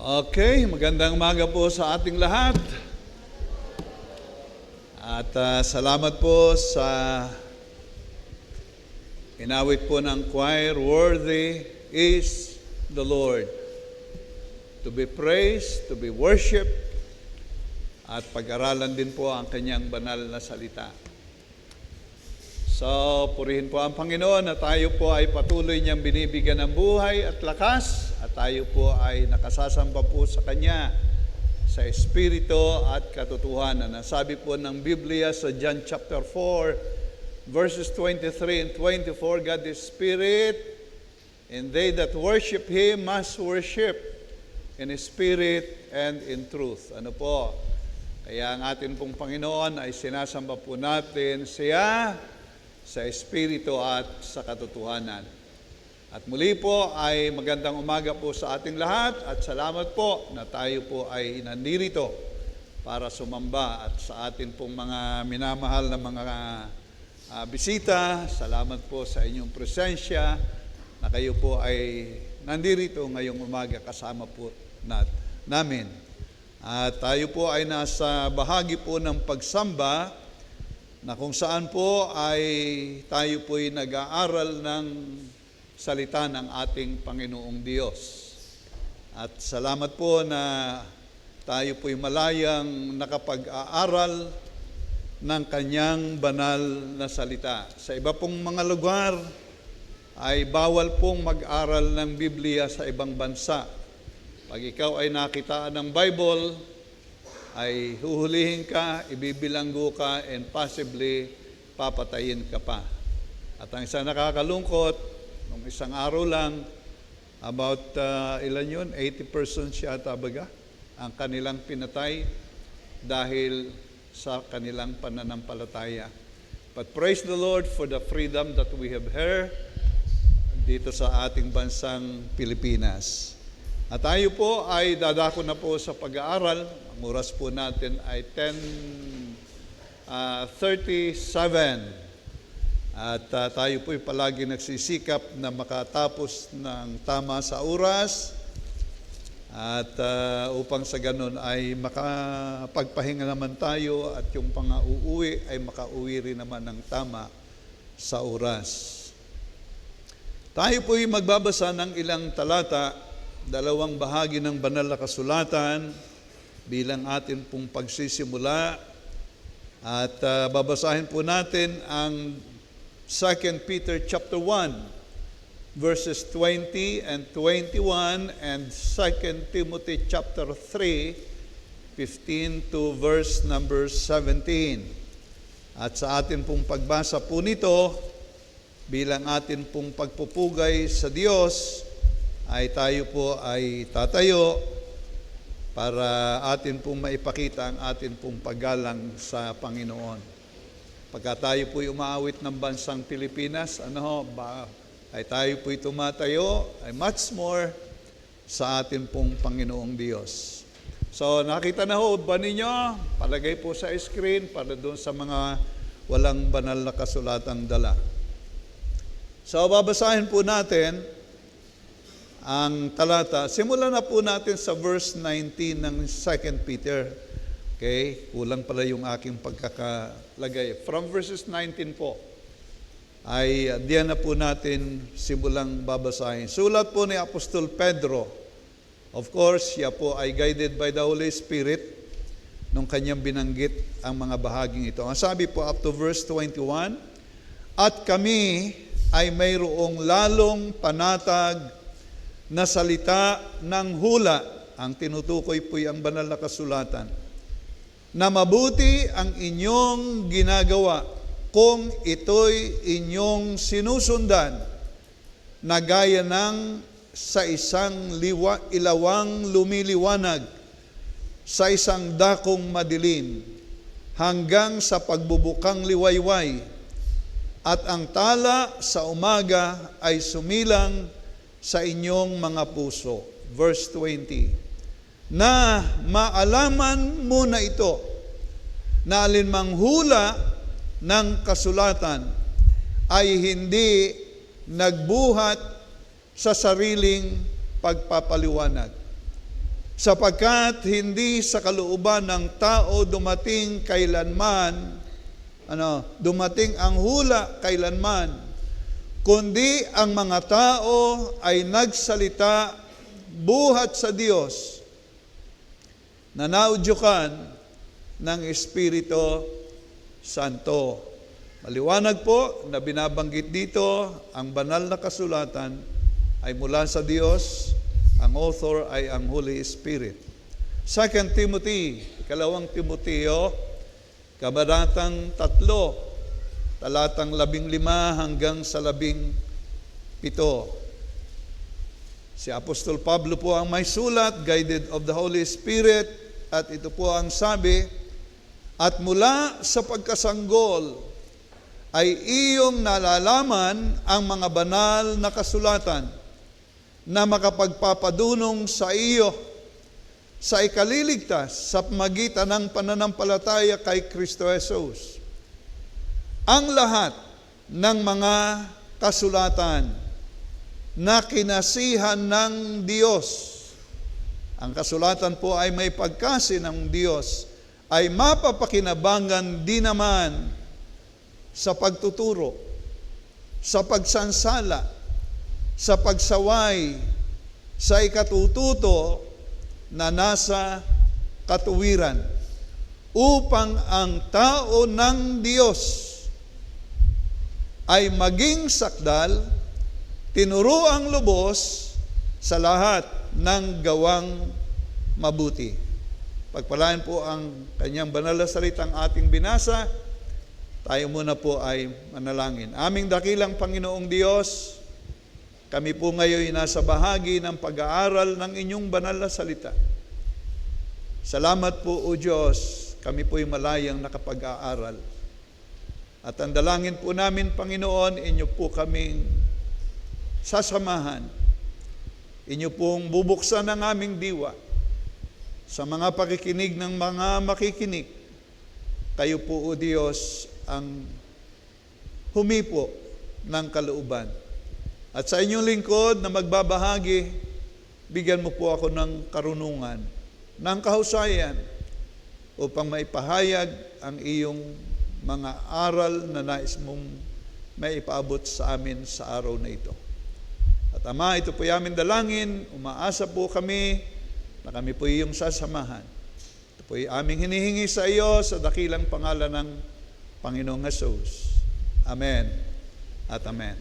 Okay, magandang umaga po sa ating lahat. At salamat po sa inawit po ng choir, "Worthy is the Lord." To be praised, to be worshipped, at pag-aralan din po ang kanyang banal na salita. So, purihin po ang Panginoon na tayo po ay patuloy niyang binibigyan ng buhay at lakas at tayo po ay nakasasamba po sa Kanya sa Espiritu at katotohanan. Ang sabi po ng Biblia sa John chapter 4, verses 23 and 24, God is Spirit, and they that worship Him must worship in Spirit and in truth. Ano po? Kaya ang atin pong Panginoon ay sinasamba po natin siya sa Espiritu at sa katotohanan. At muli po ay magandang umaga po sa ating lahat at salamat po na tayo po ay nandito para sumamba at sa atin pong mga minamahal na mga bisita. Salamat po sa inyong presensya na kayo po ay nandito ngayong umaga kasama po namin. At tayo po ay nasa bahagi po ng pagsamba na kung saan po ay tayo po'y nag-aaral ng salita ng ating Panginoong Diyos. At salamat po na tayo po'y malayang nakapag-aaral ng kanyang banal na salita. Sa iba pong mga lugar ay bawal pong mag-aral ng Biblia sa ibang bansa. Pag ikaw ay nakitaan ng Bible, ay huhulihin ka, ibibilanggo ka, and possibly papatayin ka pa. At ang isang nakakalungkot, nung isang araw lang, about ilan yun? 80 persons yata baga ang kanilang pinatay dahil sa kanilang pananampalataya. But praise the Lord for the freedom that we have here dito sa ating bansang Pilipinas. At tayo po ay dadako na po sa pag-aaral. Ang oras po natin ay 10:37. At tayo po ay palagi nagsisikap na makatapos ng tama sa oras. At upang sa ganun ay makapagpahinga naman tayo at yung pang-uuwi ay makauwi rin naman ng tama sa oras. Tayo po ay magbabasa ng ilang talata, dalawang bahagi ng banal na kasulatan bilang atin pong pagsisimula at babasahin po natin ang 2 Peter chapter 1 verses 20 and 21 and 2 Timothy chapter 3 15 to verse number 17. At sa atin pong pagbasa po nito bilang atin pong pagpupugay sa Diyos ay tayo po ay tatayo para atin pong maipakita ang atin pong paggalang sa Panginoon. Pagka tayo po'y umaawit ng bansang Pilipinas, ay tayo po'y tumatayo, ay much more sa atin pong Panginoong Diyos. So nakita na ho ba ninyo? Palagay po sa screen para doon sa mga walang banal na kasulatang dala. So babasahin po natin ang talata. Simulan na po natin sa verse 19 ng 2 Peter. Okay? Kulang pala yung aking pagkakalagay. From verses 19 po, ay diyan na po natin simulang babasahin. Sulat po ni Apostol Pedro. Of course, siya po ay guided by the Holy Spirit nung kanyang binanggit ang mga bahaging ito. Ang sabi po up to verse 21, "At kami ay mayroong lalong panatag na salita ng hula," ang tinutukoy po ang banal na kasulatan, "na mabuti ang inyong ginagawa kung ito'y inyong sinusundan na gaya ng sa isang ilawang lumiliwanag sa isang dakong madilim hanggang sa pagbubukang liwayway, at ang tala sa umaga ay sumilang sa inyong mga puso." Verse 20, "Na maalaman mo na ito, na alinmang hula ng kasulatan ay hindi nagbuhat sa sariling pagpapaliwanag, sapagkat hindi sa kalooban ng tao dumating kailanman, dumating ang hula kailanman, kundi ang mga tao ay nagsalita buhat sa Diyos na naudyukan ng Espiritu Santo. Maliwanag po na binabanggit dito, ang banal na kasulatan ay mula sa Diyos, ang author ay ang Holy Spirit. 2 Timothy, ikalawang Timoteo, kabanatang 3, talatang 15 hanggang sa 17. Si Apostol Pablo po ang may sulat, guided of the Holy Spirit, at ito po ang sabi, at mula sa pagkasanggol ay iyong nalalaman ang mga banal na kasulatan na makapagpapadunong sa iyo sa ikaliligtas sa pamagitan ng pananampalataya kay Kristo Jesus. Ang lahat ng mga kasulatan na kinasihan ng Diyos, ang kasulatan po ay may pagkasi ng Diyos, ay mapapakinabangan din naman sa pagtuturo, sa pagsansala, sa pagsaway, sa ikatututo na nasa katuwiran, upang ang tao ng Diyos ay maging sakdal, tinuruang lubos sa lahat ng gawang mabuti. Pagpalain po ang kanyang banal na salitang ating binasa. Tayo muna po ay manalangin. Aming dakilang Panginoong Diyos, kami po ngayon nasa bahagi ng pag-aaral ng inyong banal na salita. Salamat po, O Diyos, kami po'y malayang nakapag-aaral. At ang dalangin po namin, Panginoon, inyo po kaming sasamahan. Inyo pong bubuksan ang aming diwa sa mga pakikinig ng mga makikinig. Kayo po, O Diyos, ang humipo ng kalooban. At sa inyong lingkod na magbabahagi, bigyan mo po ako ng karunungan, ng kahusayan, upang maipahayag ang iyong mga aral na nais mong maipaabot sa amin sa araw na ito. At Ama, ito po aming dalangin, umaasa po kami na kami po iyong sasamahan. Ito po aming hinihingi sa iyo sa dakilang pangalan ng Panginoong Jesus. Amen at amen.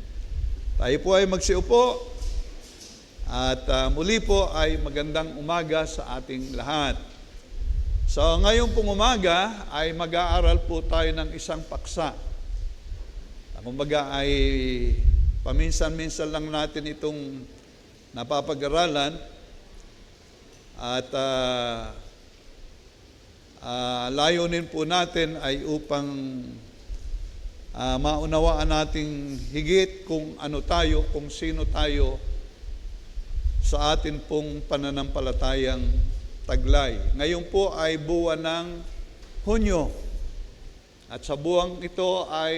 Tayo po ay magsiupo at muli po ay magandang umaga sa ating lahat. So ngayong pong umaga ay mag-aaral po tayo ng isang paksa. Kumbaga ay paminsan-minsan lang natin itong napapag-aralan at layunin po natin ay upang maunawaan nating higit kung ano tayo, kung sino tayo sa atin pong pananampalatayang taglay. Ngayon po ay buwan ng Hunyo. At sa buwang ito ay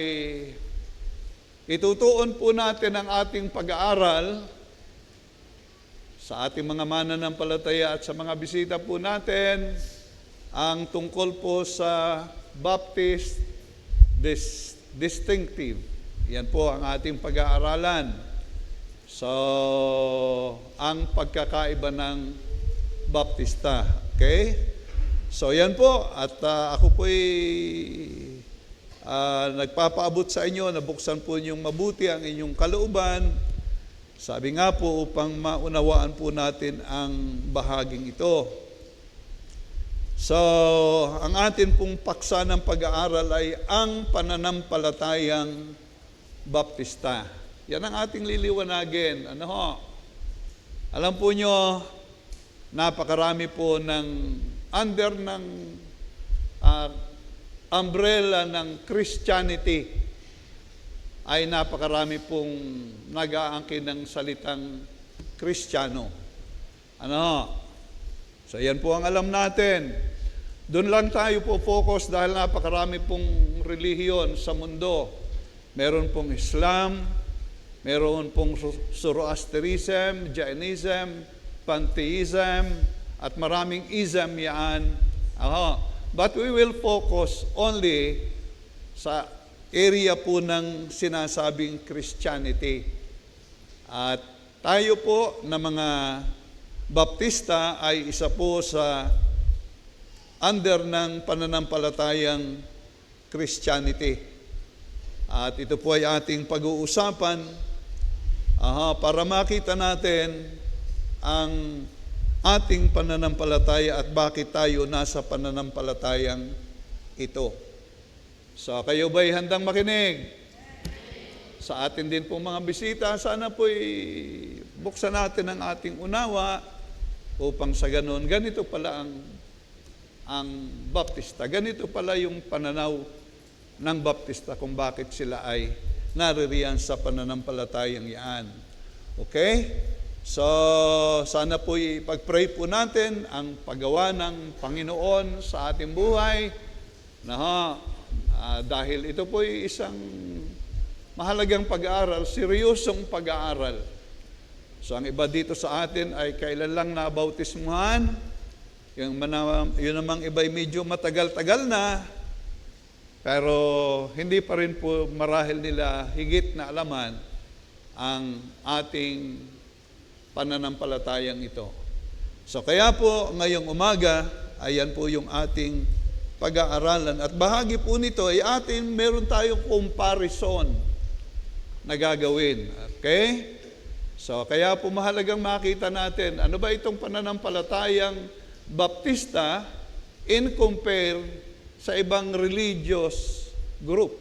itutuon po natin ang ating pag-aaral sa ating mga mananampalataya at sa mga bisita po natin ang tungkol po sa Baptist Distinctive. Yan po ang ating pag-aaralan. So, ang pagkakaiba ng Baptista. Okay? So, yan po. At ako po'y nagpapaabot sa inyo, nabuksan po ninyong mabuti ang inyong kalooban. Sabi nga po, upang maunawaan po natin ang bahaging ito. So, ang atin pong paksa ng pag-aaral ay ang pananampalatayang Baptista. Yan ang ating liliwanagin. Ano ho? Alam po nyo, napakarami po ng under ng umbrella ng Christianity ay napakarami pong nag-aangkin ng salitang Kristiyano. Ano ho? So, yan po ang alam natin. Doon lang tayo po focus dahil napakarami pong relihiyon sa mundo. Meron pong Islam, meron pong Zoroastrianism, Jainism, Pantheism, at maraming ism yan. But we will focus only sa area po ng sinasabing Christianity. At tayo po na mga Baptista ay isa po sa under ng pananampalatayang Christianity. At ito po ay ating pag-uusapan para makita natin ang ating pananampalataya at bakit tayo nasa pananampalatayang ito. So, kayo ba'y handang makinig? Sa atin din pong mga bisita, sana po'y buksan natin ang ating unawa upang sa ganon, ganito pala ang Baptista. Ganito pala yung pananaw ng Baptista kung bakit sila ay naririyan sa pananampalatayang yan. Okay? So, sana po ipag-pray po natin ang paggawa ng Panginoon sa ating buhay dahil ito po ay isang mahalagang pag-aaral, seryosong pag-aaral. So, ang iba dito sa atin ay kailan lang nabautismuhan, yun namang iba ay medyo matagal-tagal na, pero hindi pa rin po marahil nila higit na alaman ang ating pananampalatayang ito. So kaya po ngayong umaga, ayan po yung ating pag-aaralan. At bahagi po nito ay meron tayong comparison na gagawin. Okay? So kaya po mahalagang makita natin, ano ba itong pananampalatayang Baptista in compare sa ibang religious group.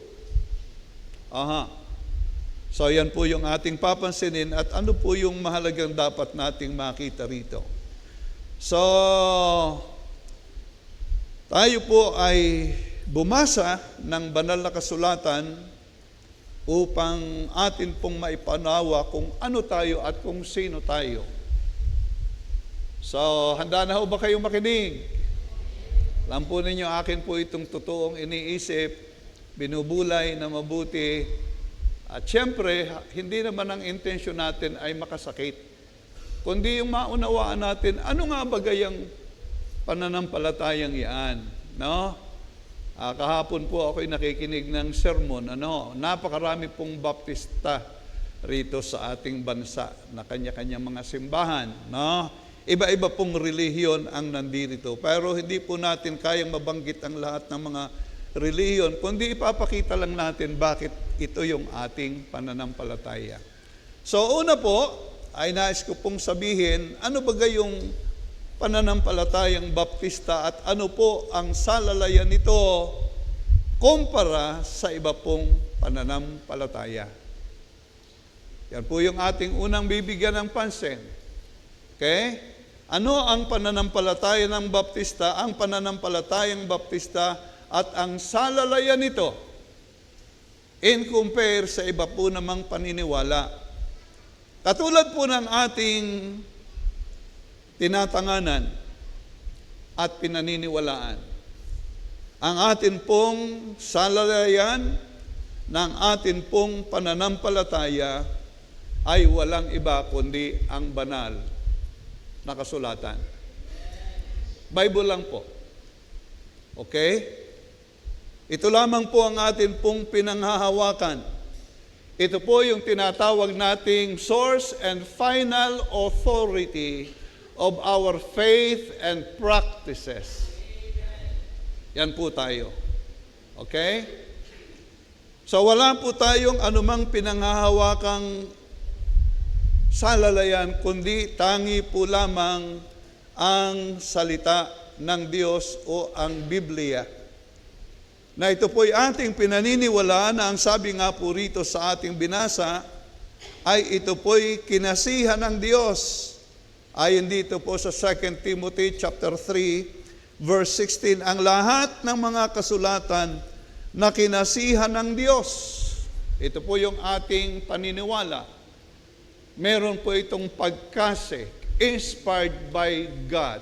So yan po yung ating papansinin at ano po yung mahalagang dapat nating makita rito. So, tayo po ay bumasa ng banal na kasulatan upang atin pong maipanawa kung ano tayo at kung sino tayo. So, handa na ho ba kayong makinig? Alam po ninyo, akin po itong totoong iniisip, binubulay na mabuti. At siyempre, hindi naman ang intensyon natin ay makasakit, kundi yung maunawaan natin, ano nga ba gayang pananampalatayang iyan? No? Kahapon po ako'y nakikinig ng sermon. Napakarami pong Baptista rito sa ating bansa na kanya-kanya mga simbahan. No? Iba-iba pong relihiyon ang nandito. Pero hindi po natin kayang mabanggit ang lahat ng mga relihiyon, kundi ipapakita lang natin bakit ito yung ating pananampalataya. So una po, ay nais ko pong sabihin, ano ba yung pananampalatayang Baptista at ano po ang salalayan nito kumpara sa iba pong pananampalataya. Yan po yung ating unang bibigyan ng pansin. Okay? Ano ang pananampalataya ng Baptista? Ang pananampalatayang Baptista at ang salalayan nito in compare sa iba po namang paniniwala. Katulad po ng ating tinatanganan at pinaniniwalaan. Ang atin pong salalayan ng atin pong pananampalataya ay walang iba kundi ang banal na kasulatan. Bible lang po. Okay? Ito lamang po ang atin pong pinanghahawakan. Ito po yung tinatawag nating source and final authority of our faith and practices. Yan po tayo. Okay? So wala po tayong anumang pinanghahawakang salalayan, kundi tangi po lamang ang salita ng Diyos o ang Biblia. Na ito po'y ating pinaniniwalaan na ang sabi nga po rito sa ating binasa ay ito po'y kinasihan ng Diyos. Ayon dito po sa 2 Timothy chapter 3 verse 16, ang lahat ng mga kasulatan na kinasihan ng Diyos. Ito po yung ating paniniwala. Meron po itong pagkase, inspired by God.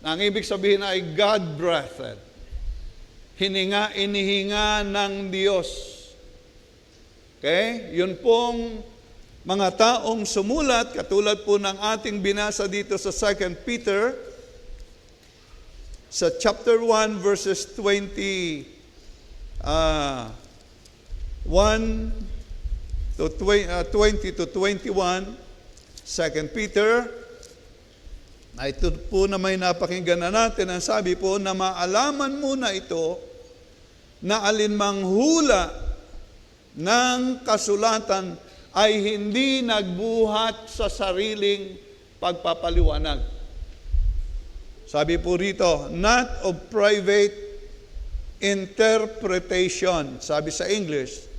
Na ang ibig sabihin ay God-breathed. Inihinga ng Diyos. Okay? Yun pong mga taong sumulat, katulad po ng ating binasa dito sa 2 Peter sa chapter 1 verses 20, 1 to 20 to 21, 2 Peter, na ito po na may napakinggan na natin, ang sabi po na maalaman muna ito na alinmang hula ng kasulatan ay hindi nagbuhat sa sariling pagpapaliwanag. Sabi po rito, not of private interpretation, sabi sa English,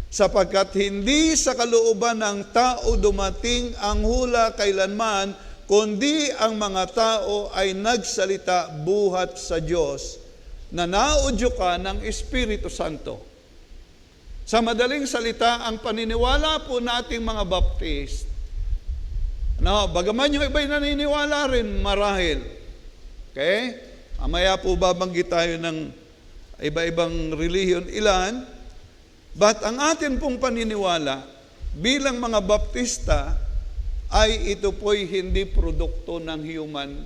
sapagkat hindi sa kalooban ng tao dumating ang hula kailanman, kundi ang mga tao ay nagsalita buhat sa Diyos na naudyukan ng Espiritu Santo. Sa madaling salita, ang paniniwala po nating mga Baptist, bagaman yung iba'y naniniwala rin marahil, okay? Amaya po babanggit tayo ng iba-ibang relihiyon ilan, but ang atin pong paniniwala bilang mga Baptista ay ito po'y hindi produkto ng human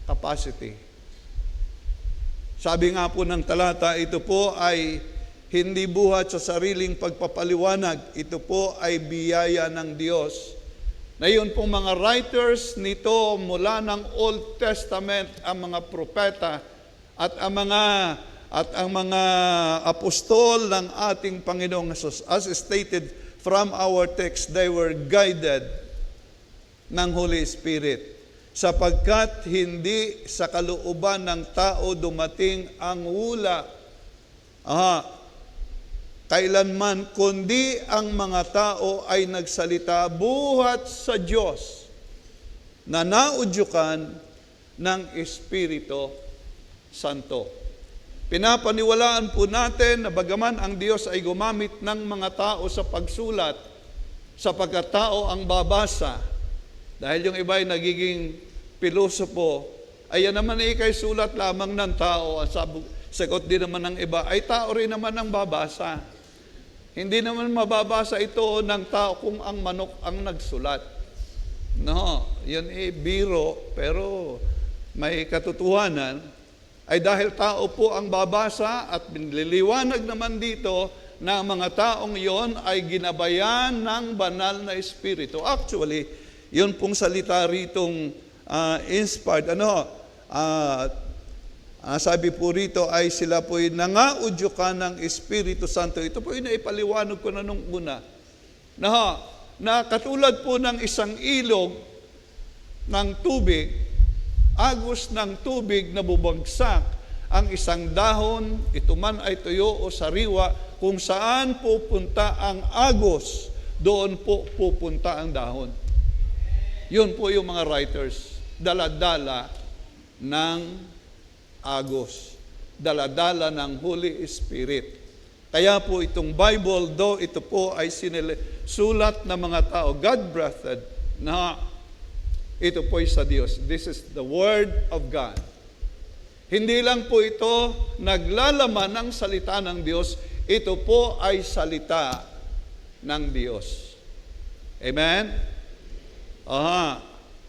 capacity. Sabi nga po ng talata, ito po ay hindi buhat sa sariling pagpapaliwanag. Ito po ay biyaya ng Diyos. Na yun pong mga writers nito mula ng Old Testament, ang mga propeta at ang mga apostol ng ating Panginoong Hesus. As stated from our text, they were guided ng Holy Spirit, sapagkat hindi sa kalooban ng tao dumating ang hula kailanman, kundi ang mga tao ay nagsalita buhat sa Diyos na naudyukan ng Espiritu Santo. Pinapaniwalaan po natin na bagaman ang Diyos ay gumamit ng mga tao sa pagsulat, sapagkat tao ang babasa. Dahil yung iba ay nagiging pilosopo, ay yan naman ay ikay sulat lamang ng tao. Ang sagot din naman ng iba, ay tao rin naman ang babasa. Hindi naman mababasa ito ng tao kung ang manok ang nagsulat. No, yun biro, pero may katotohanan, ay dahil tao po ang babasa at binililiwanag naman dito na ang mga taong iyon ay ginabayan ng banal na Espiritu. Actually, yun pong salita ritong inspired. Sabi po rito ay sila po'y nangaudyukan ng Espiritu Santo. Ito po yung naipaliwanag ko na nung una. Na katulad po ng isang ilog ng tubig, agos ng tubig na bubagsak ang isang dahon, ito man ay tuyo o sariwa, kung saan pupunta ang agos, doon po pupunta ang dahon. Yun po yung mga writers, dala-dala ng agos, dala-dala ng Holy Spirit. Kaya po itong Bible, though ito po ay sulat ng mga tao, God-breathed, na ito po ay sa Diyos. This is the Word of God. Hindi lang po ito naglalaman ng salita ng Diyos, ito po ay salita ng Diyos. Amen?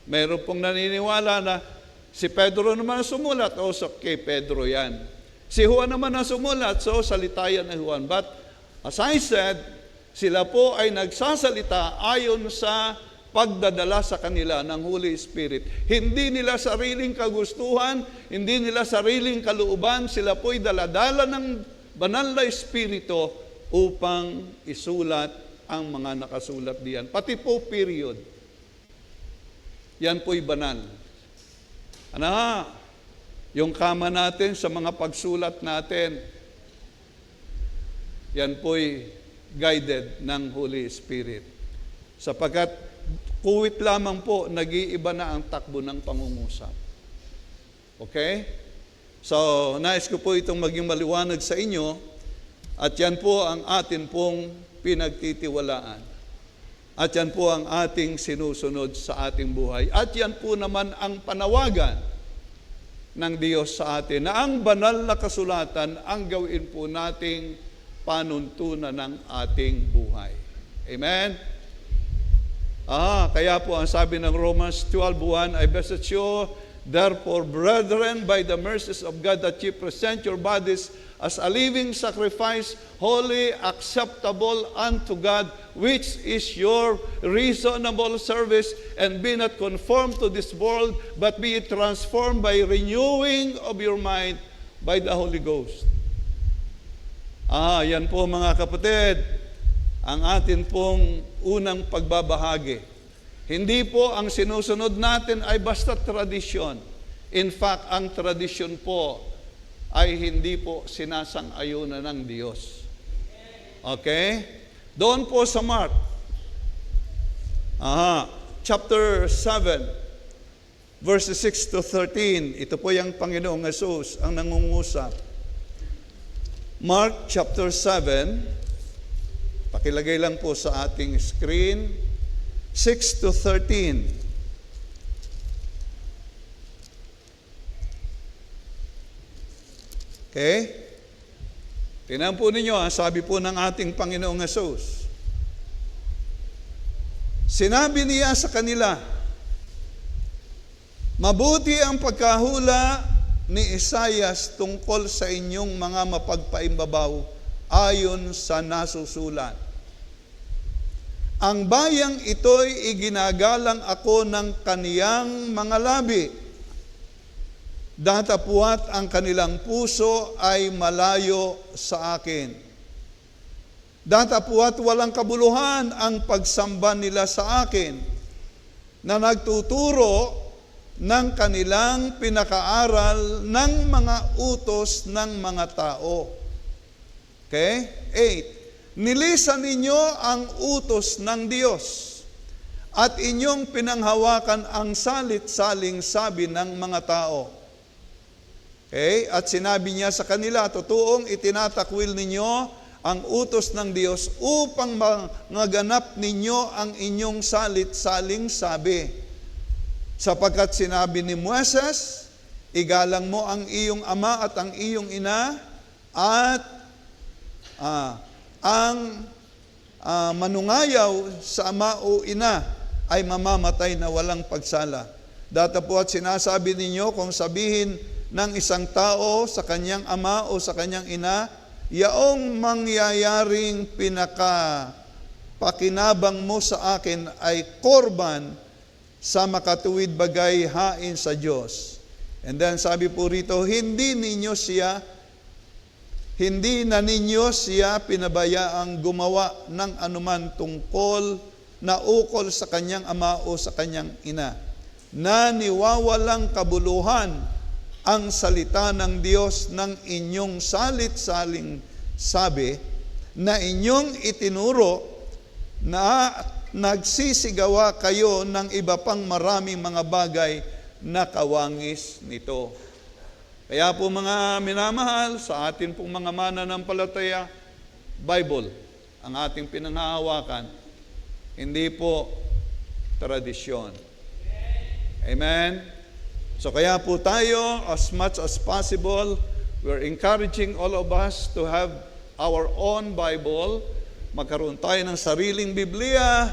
Meron pong naniniwala na si Pedro naman ang sumulat, kay Pedro yan. Si Juan naman ang sumulat, salita yan ni Juan. But as I said, sila po ay nagsasalita ayon sa pagdadala sa kanila ng Holy Spirit. Hindi nila sariling kagustuhan, hindi nila sariling kalooban, sila po'y daladala ng banal na Espiritu upang isulat ang mga nakasulat diyan. Pati po period. Yan po'y banal. Yung kama natin sa mga pagsulat natin, yan po'y guided ng Holy Spirit. Sapagkat kuwit lamang po, nag-iiba na ang takbo ng pangungusap. Okay? So, nais ko po itong maging maliwanag sa inyo, at yan po ang atin pong pinagtitiwalaan. At yan po ang ating sinusunod sa ating buhay. At yan po naman ang panawagan ng Diyos sa atin, na ang banal na kasulatan ang gawin po nating panuntunan ng ating buhay. Amen? Kaya po ang sabi ng Romans 12:1, I beseech you, Therefore, brethren, by the mercies of God, that ye present your bodies as a living sacrifice, holy, acceptable unto God, which is your reasonable service, and be not conformed to this world, but be transformed by renewing of your mind by the Holy Ghost. Yan po mga kapatid, ang atin pong unang pagbabahagi. Hindi po ang sinusunod natin ay basta tradisyon. In fact, ang tradisyon po ay hindi po sinasang-ayunan ng Diyos. Okay? Doon po sa Mark, chapter 7, verses 6 to 13, ito po yung Panginoong Hesus ang nangungusap. Mark chapter 7, pakilagay lang po sa ating screen, 6 to 13. Okay? Tingnan po ninyo, sabi po ng ating Panginoong Hesus. Sinabi niya sa kanila, mabuti ang pagkahula ni Isaias tungkol sa inyong mga mapagpaimbabaw ayon sa nasusulat. Ang bayang ito'y iginagalang ako ng kaniyang mga labi. Datapuat ang kanilang puso ay malayo sa akin. Datapuat walang kabuluhan ang pagsamba nila sa akin, na nagtuturo ng kanilang pinakaaral ng mga utos ng mga tao. Okay? 8. Nilisan ninyo ang utos ng Diyos at inyong pinanghawakan ang salit-saling sabi ng mga tao. Okay? At sinabi niya sa kanila, totoong itinatakwil ninyo ang utos ng Diyos upang maganap ninyo ang inyong salit-saling sabi. Sapagkat sinabi ni Moises, igalang mo ang iyong ama at ang iyong ina, at ang manungayaw sa ama o ina ay mamamatay na walang pagsala. Datapwat sinasabi ninyo, kung sabihin ng isang tao sa kanyang ama o sa kanyang ina, yaong mangyayaring pakinabang mo sa akin ay korban sa makatuwid bagay hain sa Diyos. And then sabi po rito, hindi na ninyo siya pinabayaang gumawa ng anuman tungkol na ukol sa kanyang ama o sa kanyang ina, na niwawalang kabuluhan ang salita ng Diyos ng inyong salit-saling sabi, na inyong itinuro, na nagsisigawa kayo ng iba pang maraming mga bagay na kawangis nito. Kaya po mga minamahal, sa atin pong mga mananampalataya, Bible ang ating pinanghahawakan, hindi po tradisyon. Amen? So kaya po tayo, as much as possible, we're encouraging all of us to have our own Bible, magkaroon tayo ng sariling Biblia,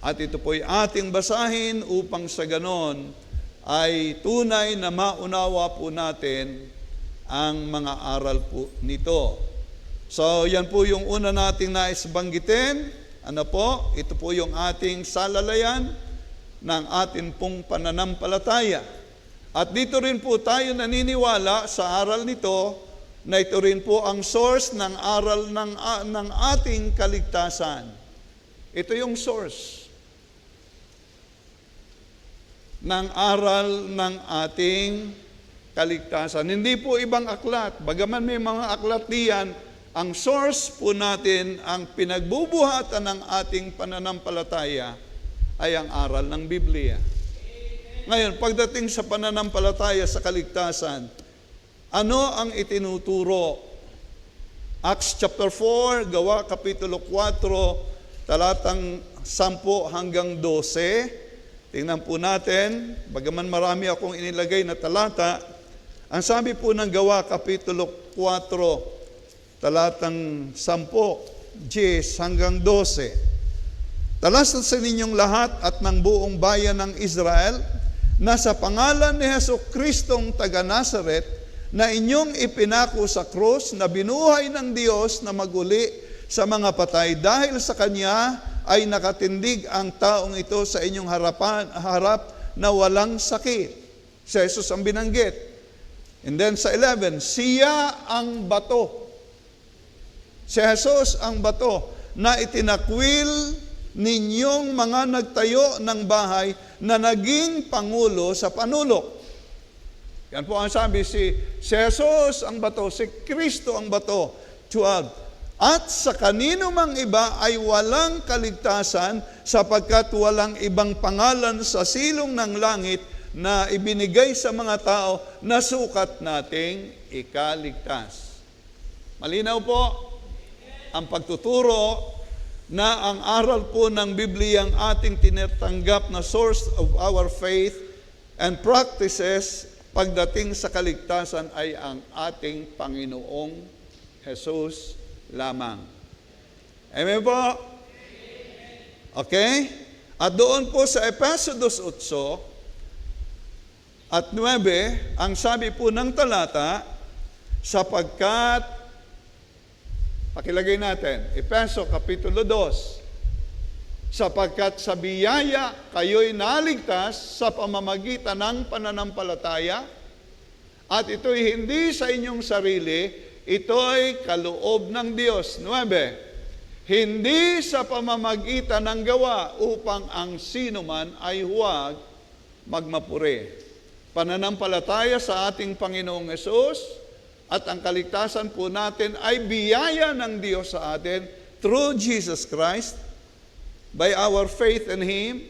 at ito po'y ating basahin upang sa ganon ay tunay na maunawa po natin ang mga aral po nito. So, yan po yung una nating nais banggitin. Ano po? Ito po yung ating salalayan ng ating pong pananampalataya. At dito rin po tayo naniniwala sa aral nito na ito rin po ang source ng aral ng ating kaligtasan. Ito yung source ng aral ng ating kaligtasan. Hindi po ibang aklat. Bagaman may mga aklat diyan, ang source po natin, ang pinagbubuhatan ng ating pananampalataya ay ang aral ng Biblia. Ngayon, pagdating sa pananampalataya sa kaligtasan, ano ang itinuturo? Acts chapter 4, Gawa kapitulo 4, talatang 10 hanggang 12. Tingnan po natin, bagaman marami akong inilagay na talata, ang sabi po ng Gawa kapitulo 4, talatang 10, 10 hanggang 12. Talasan sa ninyong lahat at ng buong bayan ng Israel na sa pangalan ni Jesucristong taga Nazaret na inyong ipinako sa krus na binuhay ng Diyos na maguli sa mga patay, dahil sa Kanya ay nakatindig ang taong ito sa inyong harap na walang sakit. Si Jesus ang binanggit. And then sa 11, siya ang bato. Si Jesus ang bato na itinakwil ninyong mga nagtayo ng bahay na naging pangulo sa panulok. Yan po ang sabi, si Jesus ang bato, si Kristo ang bato. 12. At sa kanino mang iba ay walang kaligtasan, sapagkat walang ibang pangalan sa silong ng langit na ibinigay sa mga tao na sukat nating ikaligtas. Malinaw po ang pagtuturo na ang aral po ng Biblia ang ating tinatanggap na source of our faith and practices pagdating sa kaligtasan ay ang ating Panginoong Jesus lamang. Amen po? Okay? At doon po sa Efeso 2:8 at 9, ang sabi po ng talata, sapagkat, pakilagay natin, Efeso Kapitulo 2, sapagkat sa biyaya kayo'y naligtas sa pamamagitan ng pananampalataya, at ito'y hindi sa inyong sarili, ito'y kaloob ng Diyos. 9, hindi sa pamamagitan ng gawa upang ang sino man ay huwag magmapuri. Pananampalataya sa ating Panginoong Hesus at ang kaligtasan po natin ay biyaya ng Diyos sa atin through Jesus Christ, by our faith in Him.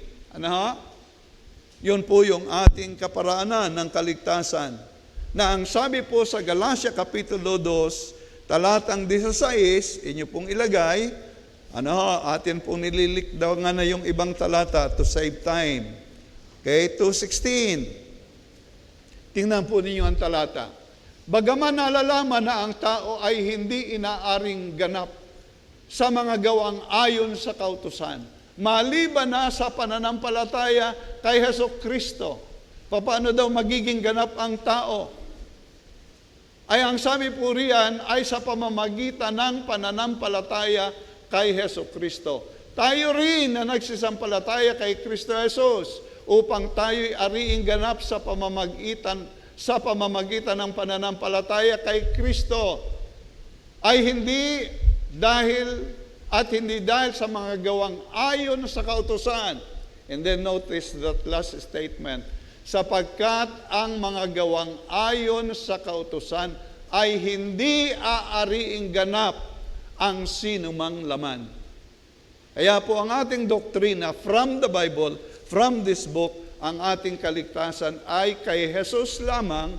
Yun po yung ating kaparaanan ng kaligtasan. Na ang sabi po sa Galatia Kapitulo 2, talatang 16, inyo pong ilagay, atin pong nililikdawan na yung ibang talata to save time. Okay, 2:16. Tingnan po ninyo ang talata. Bagaman nalalaman na ang tao ay hindi inaaring ganap sa mga gawang ayon sa kautusan, maliban na sa pananampalataya kay Jesucristo. Paano daw magiging ganap ang tao? Ay ang sabi po riyan ay sa pamamagitan ng pananampalataya kay Jesucristo. Tayo rin na nagsisampalataya kay Kristo Jesus upang tayo'y ariing ganap sa pamamagitan ng pananampalataya kay Kristo, ay hindi dahil sa mga gawang ayon sa kautusan. And then notice that last statement, sapagkat ang mga gawang ayon sa kautusan ay hindi aariing ganap ang sinumang laman. Kaya po ang ating doktrina from the Bible, from this book, ang ating kaligtasan ay kay Jesus lamang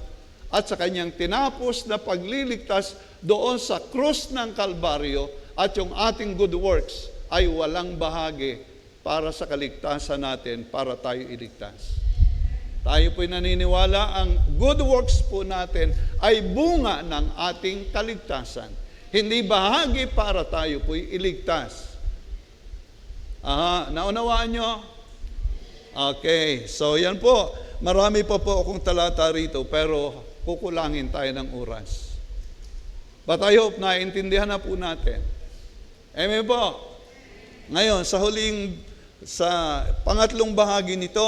at sa kanyang tinapos na pagliligtas doon sa krus ng Kalbaryo, at yung ating good works ay walang bahagi para sa kaligtasan natin, para tayo iligtas. Tayo po'y naniniwala ang good works po natin ay bunga ng ating kaligtasan. Hindi bahagi para tayo po'y iligtas. Naunawaan nyo? Okay, so yan po. Marami pa po akong talata rito, pero kukulangin tayo ng oras. But I hope naiintindihan na po natin. Amen po. Ngayon, sa pangatlong bahagi nito,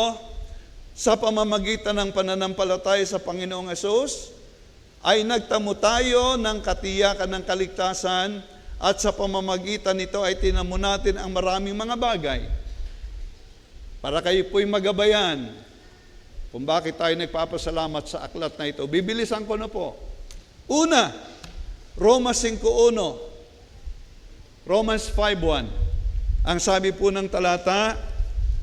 sa pamamagitan ng pananampalataya sa Panginoong Hesus, ay nagtamo tayo ng katiyakan ng kaligtasan, at sa pamamagitan nito ay tinamo natin ang maraming mga bagay. Para kayo po'y magabayan kung bakit tayo nagpapasalamat sa aklat na ito. Bibilisan ko na po. Una, Romans 5:1. Romans 5:1. Ang sabi po ng talata,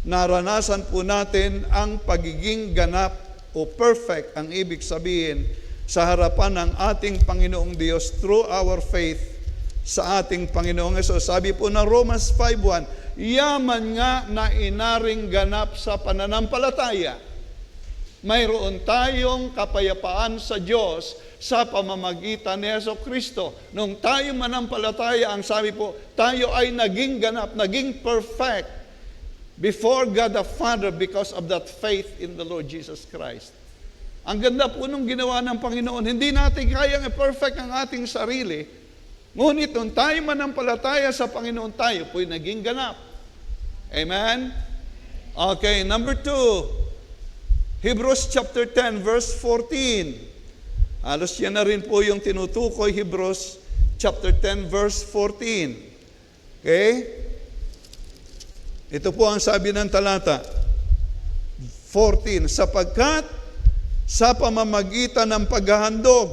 naranasan po natin ang pagiging ganap o perfect, ang ibig sabihin, sa harapan ng ating Panginoong Diyos through our faith sa ating Panginoong Hesus. Sabi po ng Romans 5:1, yaman nga na inaring ganap sa pananampalataya. Mayroon tayong kapayapaan sa Diyos sa pamamagitan ni Jesucristo. Nung tayo manampalataya, ang sabi po, tayo ay naging ganap, naging perfect. before God the Father because of that faith in the Lord Jesus Christ. Ang ganda po nung ginawa ng Panginoon. Hindi natin kayang i-perfect ang ating sarili. Ngunit nung tayo manampalataya sa Panginoon, tayo po'y naging ganap. Amen? Okay, number 2. Hebrews chapter 10, verse 14. Halos yan na rin po yung tinutukoy, Hebrews chapter 10, verse 14. Okay? Ito po ang sabi ng talata. 14, sapagkat sa pamamagitan ng paghahandog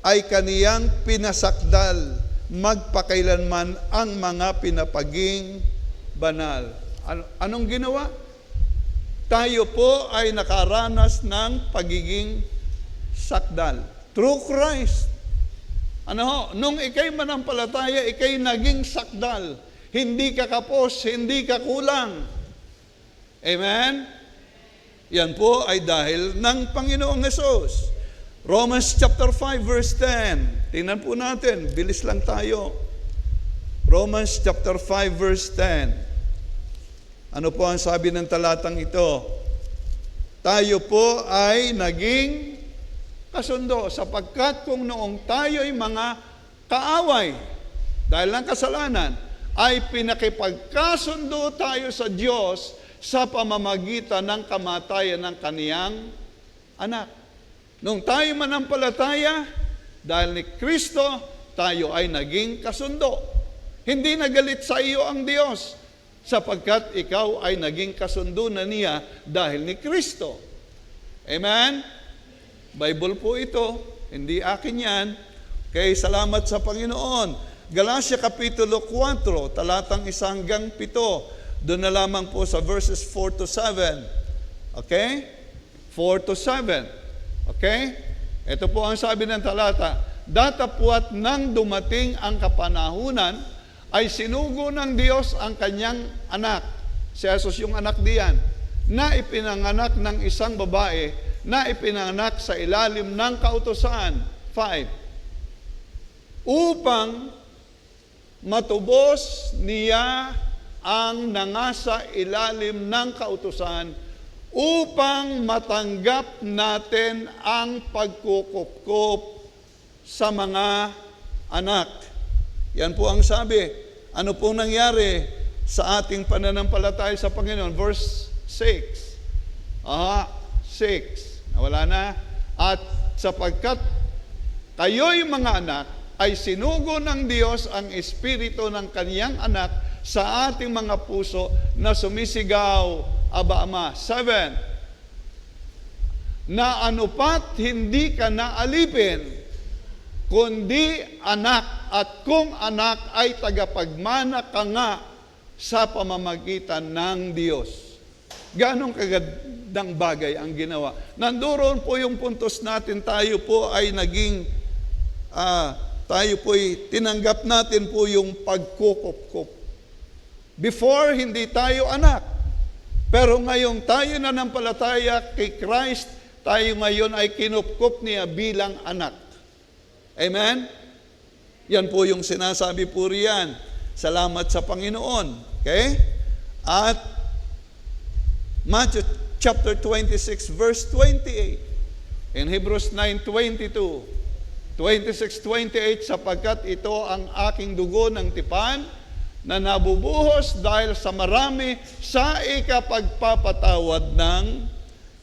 ay kaniyang pinasakdal magpakailanman ang mga pinapaging banal. Anong ginawa? Tayo po ay nakaranas ng pagiging sakdal. Through Christ. Nung ikay manampalataya, ikay naging sakdal. Hindi ka kapos, hindi ka kulang. Amen? Yan po ay dahil ng Panginoong Hesus. Romans chapter 5 verse 10. Tingnan po natin, bilis lang tayo. Romans chapter 5 verse 10. Ano po ang sabi ng talatang ito? Tayo po ay naging kasundo sapagkat kung noong tayo'y mga kaaway dahil ng kasalanan, ay pinakipagkasundo tayo sa Diyos sa pamamagitan ng kamatayan ng kaniyang anak. Nung tayo manampalataya, dahil ni Kristo, tayo ay naging kasundo. Hindi nagalit sa iyo ang Diyos, sapagkat ikaw ay naging kasundo na niya dahil ni Kristo. Amen? Bible po ito, hindi akin yan. Okay, salamat sa Panginoon. Galatia Kapitulo 4, talatang 1 hanggang 7. Doon na lamang po sa verses 4 to 7. Okay? 4 to 7. Okay? Ito po ang sabi ng talata. Datapwat nang dumating ang kapanahunan, ay sinugo ng Diyos ang kanyang anak. Si Jesus yung anak diyan. Na ipinanganak ng isang babae, na ipinanganak sa ilalim ng kautusan. 5. Upang matubos niya ang nangasa ilalim ng kautusan upang matanggap natin ang pagkukupkup sa mga anak. Yan po ang sabi. Ano pong nangyari sa ating pananampalataya sa Panginoon? Verse 6. 6. Nawala na. At sapagkat kayo'y mga anak, ay sinugo ng Diyos ang Espiritu ng Kaniyang anak sa ating mga puso na sumisigaw, Aba, Ama. 7. Na anupat hindi ka naalipin, kundi anak, at kung anak ay tagapagmana ka nga sa pamamagitan ng Diyos. Ganong kagandang bagay ang ginawa. Nandoon po yung puntos natin, tayo po ay naging tayo po'y tinanggap natin po yung pagkukupkup. Before, hindi tayo anak. Pero ngayong tayo nanampalataya kay Christ, tayo ngayon ay kinupkup niya bilang anak. Amen? Yan po yung sinasabi po riyan. Salamat sa Panginoon. Okay? At Matthew chapter 26 verse 28. In Hebrews 9:22. 26:28, sapagkat ito ang aking dugo ng tipan na nabubuhos dahil sa marami sa ikapagpapatawad ng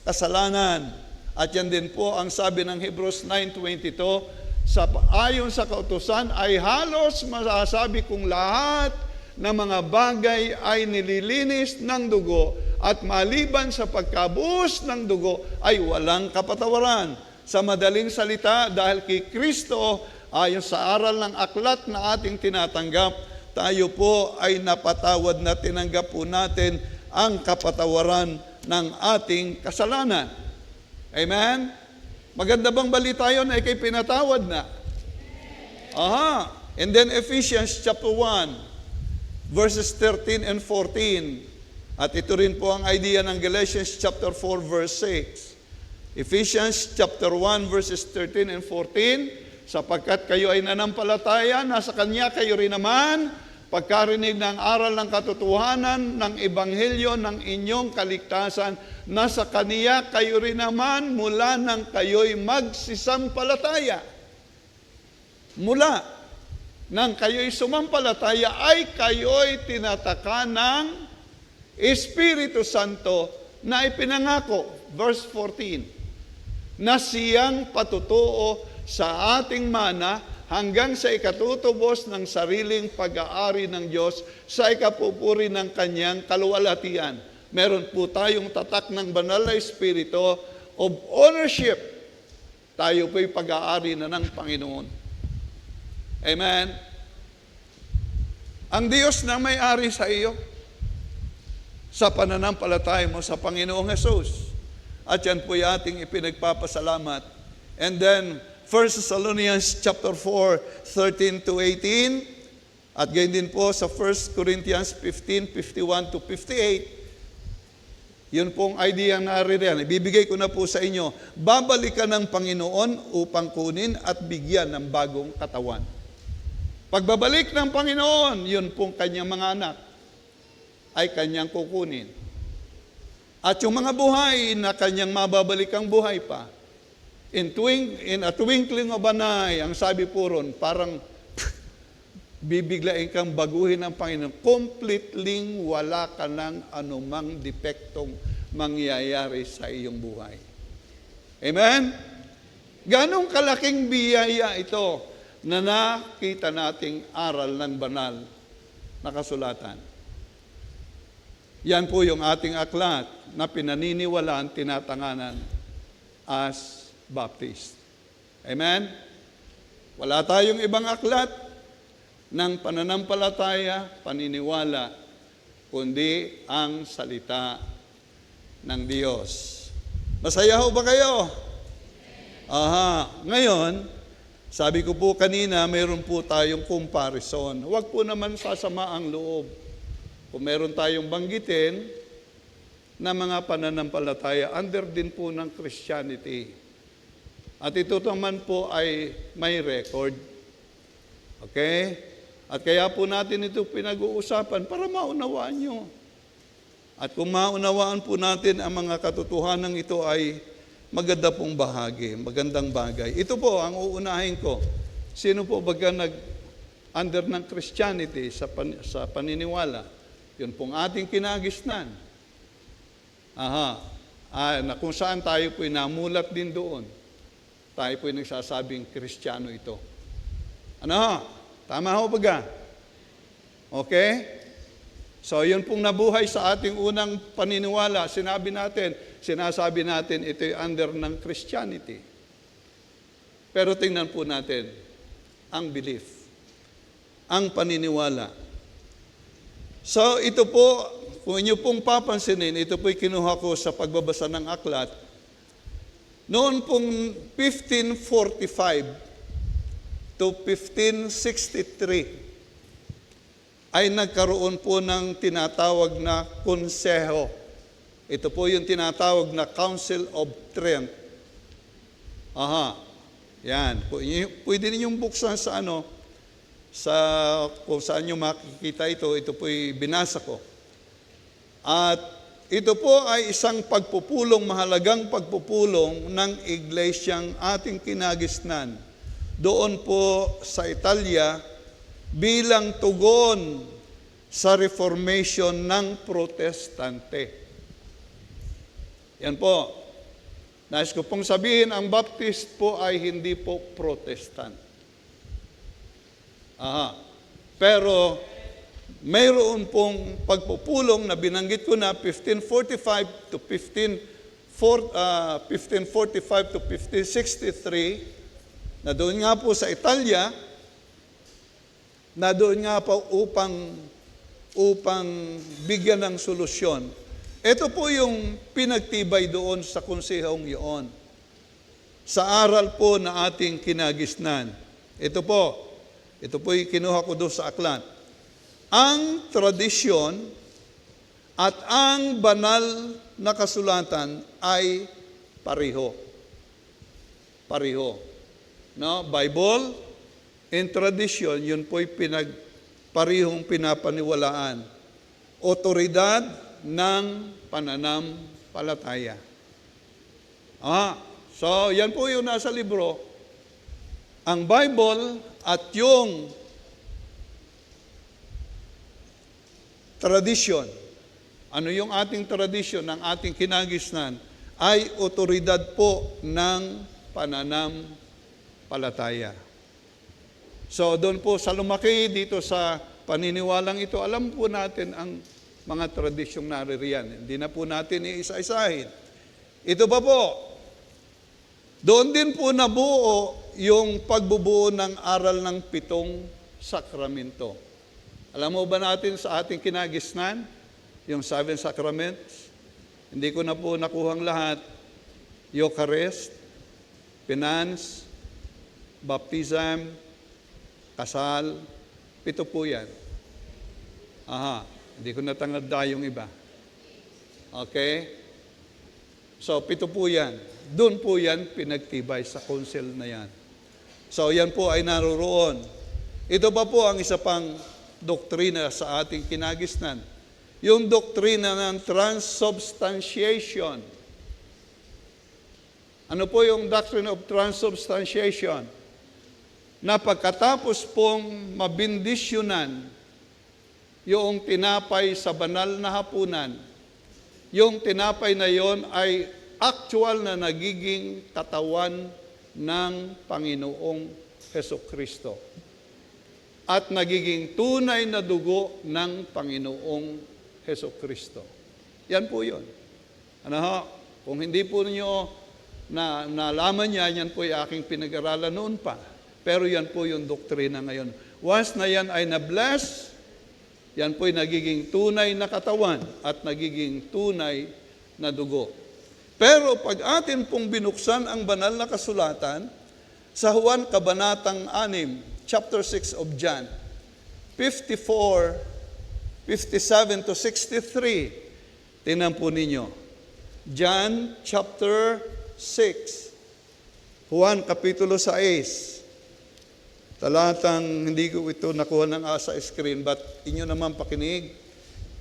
kasalanan. At yan din po ang sabi ng Hebrews 9:22, ayon sa kautusan ay halos masasabi kong lahat ng mga bagay ay nililinis ng dugo at maliban sa pagkabuhos ng dugo ay walang kapatawaran. Sa madaling salita, dahil kay Kristo, ayon sa aral ng aklat na ating tinatanggap, tayo po ay napatawad na tinanggap po natin ang kapatawaran ng ating kasalanan. Amen? Maganda bang balita yun ay kay pinatawad na? And then Ephesians chapter 1, verses 13 and 14. At ito rin po ang idea ng Galatians chapter 4, verse 6. Ephesians chapter 1 verses 13 and 14, sapagkat kayo ay nanampalataya, nasa Kanya kayo rin naman pagkarinig ng aral ng katotohanan ng ebanghelyo ng inyong kaligtasan, na sa kaniya kayo rin naman mula nang kayo'y magsisampalataya. Mula nang kayo'y sumampalataya ay kayo'y tinataka ng Espiritu Santo na ipinangako, verse 14, na siyang patutuo sa ating mana hanggang sa ikatutubos ng sariling pag-aari ng Diyos sa ikapupuri ng Kanyang kaluwalhatian. Meron po tayong tatak ng banal na Espiritu of ownership. Tayo po'y pag-aari na ng Panginoon. Amen? Ang Diyos na may-ari sa iyo, sa pananampalataya mo sa Panginoong Hesus. At yan po'y ating ipinagpapasalamat. And then, 1 Thessalonians chapter 4, 13 to 18, at gayon din po sa 1 Corinthians 15, 51 to 58, yun pong idea na naririyan. Ibibigay ko na po sa inyo, babalikan ng Panginoon upang kunin at bigyan ng bagong katawan. Pagbabalik ng Panginoon, yun pong kanyang mga anak, ay kanyang kukunin. At yung mga buhay na kanyang mababalikang buhay pa, in a twinkling of an eye, ang sabi po ron, parang bibiglain kang baguhin ng Panginoon. Completely wala ka ng anumang depektong mangyayari sa iyong buhay. Amen? Ganong kalaking biyaya ito na nakita nating aral ng banal na kasulatan. Yan po yung ating aklat na pinaniniwalaan, tinatanganan as Baptist. Amen? Wala tayong ibang aklat ng pananampalataya, paniniwala, kundi ang salita ng Diyos. Masaya ho ba kayo? Aha. Ngayon, sabi ko po kanina, mayroon po tayong comparison. Huwag po naman sasama ang loob. Kung meron tayong banggitin na mga pananampalataya, under din po ng Christianity. At ito naman po ay may record. Okay? At kaya po natin ito pinag-uusapan para maunawaan nyo. At kung maunawaan po natin ang mga katotohanan ito ay maganda pong bahagi, magandang bagay. Ito po ang uunahin ko. Sino po baga under ng Christianity sa paniniwala? Yun pong ating kinagisnan. Na kung saan tayo po'y namulat din doon. Tayo po'y nagsasabing Kristiyano ito. Ano? Tama ho baga? Okay? So, yun pong nabuhay sa ating unang paniniwala. Sinasabi natin, ito'y under ng Christianity. Pero tingnan po natin, ang belief, ang paniniwala. So, ito po, kung inyo pong papansinin, ito po'y kinuha ko sa pagbabasa ng aklat. Noon pong 1545 to 1563 ay nagkaroon po ng tinatawag na konseho. Ito po yung tinatawag na Council of Trent. Yan. Pwede ninyong buksan sa kung saan nyo makikita ito. Ito po'y binasa ko. At ito po ay isang pagpupulong, mahalagang pagpupulong ng iglesyang ating kinagisnan. Doon po sa Italia bilang tugon sa reformation ng Protestante. Yan po. Nais ko pong sabihin, ang Baptist po ay hindi po Protestant. Pero mayroon pong pagpupulong na binanggit ko na 1545 to 1563 na doon nga po sa Italia, na doon nga po upang bigyan ng solusyon. Ito po yung pinagtibay doon sa konsehong iyon. Sa aral po na ating kinagisnan. Ito po'y kinuha ko doon sa aklat. Ang tradisyon at ang banal na kasulatan ay pareho. Pareho. No? Bible and tradition, yun po'y parihong pinapaniwalaan. Otoridad ng pananampalataya. So yan po yung nasa libro. Ang Bible at yung tradisyon, ano yung ating tradisyon, ng ating kinagisnan, ay otoridad po ng pananampalataya. So doon po sa lumaki dito sa paniniwalang ito, alam po natin ang mga tradisyong naririyan. Hindi na po natin iisa-isahin. Ito pa po, doon din po nabuo yung pagbubuo ng aral ng 7 sakramento. Alam mo ba natin sa ating kinagisnan, yung 7 sacraments? Hindi ko na po nakuhang lahat. Eucharist, Penance, Baptism, Kasal, 7 po yan. Hindi ko natangada yung iba. Okay? So, 7 po yan. Doon po yan pinagtibay sa council na yan. So, yan po ay naroroon. Ito pa po ang isa pang doktrina sa ating kinagisnan. Yung doktrina ng transubstantiation. Ano po yung doctrine of transubstantiation? Na pagkatapos pong mabindisyonan yung tinapay sa banal na hapunan, yung tinapay na yon ay actual na nagiging katawan ng Panginoong Hesukristo at nagiging tunay na dugo ng Panginoong Hesukristo. Yan po yun. Kung hindi po ninyo nalaman yan po yung aking pinag-aralan noon pa. Pero yan po yung doktrina ngayon. Once na yan ay na-bless, yan po'y nagiging tunay na katawan at nagiging tunay na dugo. Pero pag atin pong binuksan ang banal na kasulatan, sa Juan Kabanatang 6, chapter 6 of John, 54, 57 to 63, tingnan po ninyo. John chapter 6, Juan kapitulo 6, talatang, hindi ko ito nakuha ng sa screen, but inyo naman pakinig,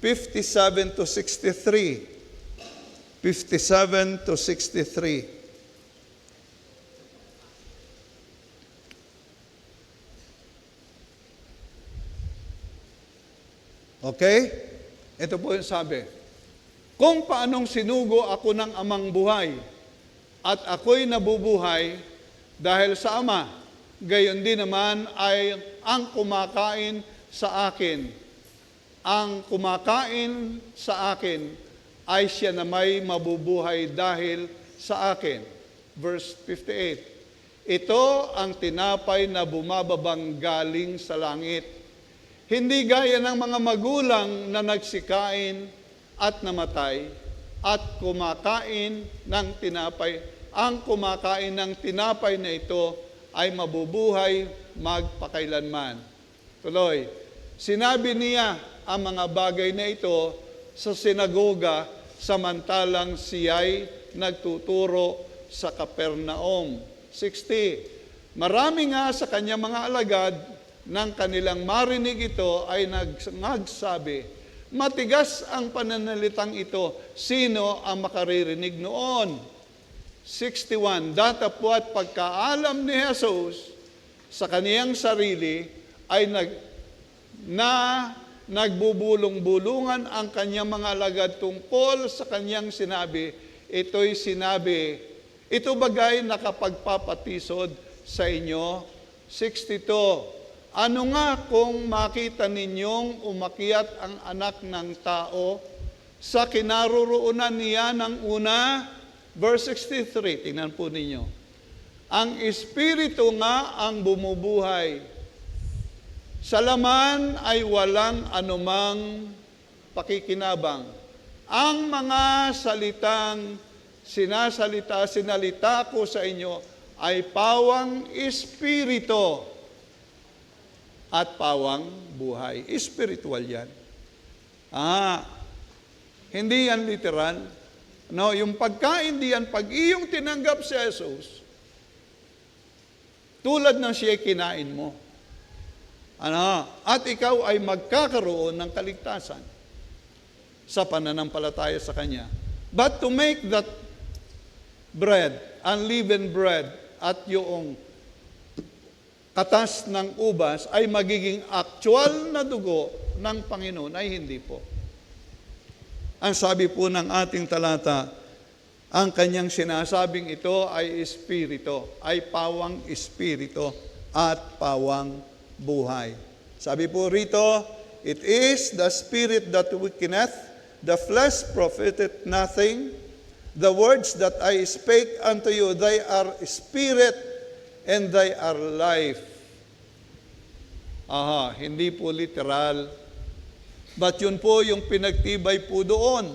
57 to 63. 57 to 63. Okay? Ito po yung sabi. Kung paanong sinugo ako ng amang buhay, at ako'y nabubuhay dahil sa Ama, gayon din naman ay ang kumakain sa akin. Ang kumakain sa akin ay siya na may mabubuhay dahil sa akin. Verse 58. Ito ang tinapay na bumababang galing sa langit. Hindi gaya ng mga magulang na nagsikain at namatay at kumakain ng tinapay. Ang kumakain ng tinapay na ito ay mabubuhay magpakailanman. Tuloy, sinabi niya ang mga bagay na ito sa sinagoga samantalang siya'y nagtuturo sa Capernaum. 60. Marami nga sa kanya mga alagad nang kanilang marinig ito ay nagsabi, matigas ang pananalitang ito, sino ang makaririnig noon? 61. Datapwat pagkaalam ni Jesus sa kaniyang sarili ay nagbubulong-bulungan ang kanyang mga alagad tungkol sa kanyang sinabi. Ito'y sinabi, ito bagay nakapagpapatisod sa inyo. 62. Ano nga kung makita ninyong umakyat ang anak ng tao sa kinaroroonan niya ng una? Verse 63, tingnan po ninyo. Ang Espiritu nga ang bumubuhay. Sa laman ay walang anumang pakikinabang. Ang mga salitang sinalita ko sa inyo ay pawang espiritu at pawang buhay. Spiritual yan. Hindi yan literal. No, yung pagkain diyan, pag iyong tinanggap si Jesus, tulad ng siya kinain mo. At ikaw ay magkakaroon ng kaligtasan sa pananampalataya sa Kanya. But to make that bread, unleavened bread, at yung katas ng ubas ay magiging actual na dugo ng Panginoon, ay hindi po. Ang sabi po ng ating talata, ang kanyang sinasabing ito ay espiritu, ay pawang espiritu at pawang buhay. Sabi po rito, it is the spirit that quickeneth, the flesh profiteth nothing. The words that I spake unto you, they are spirit and they are life. Hindi po literal. But yun po yung pinagtibay po doon.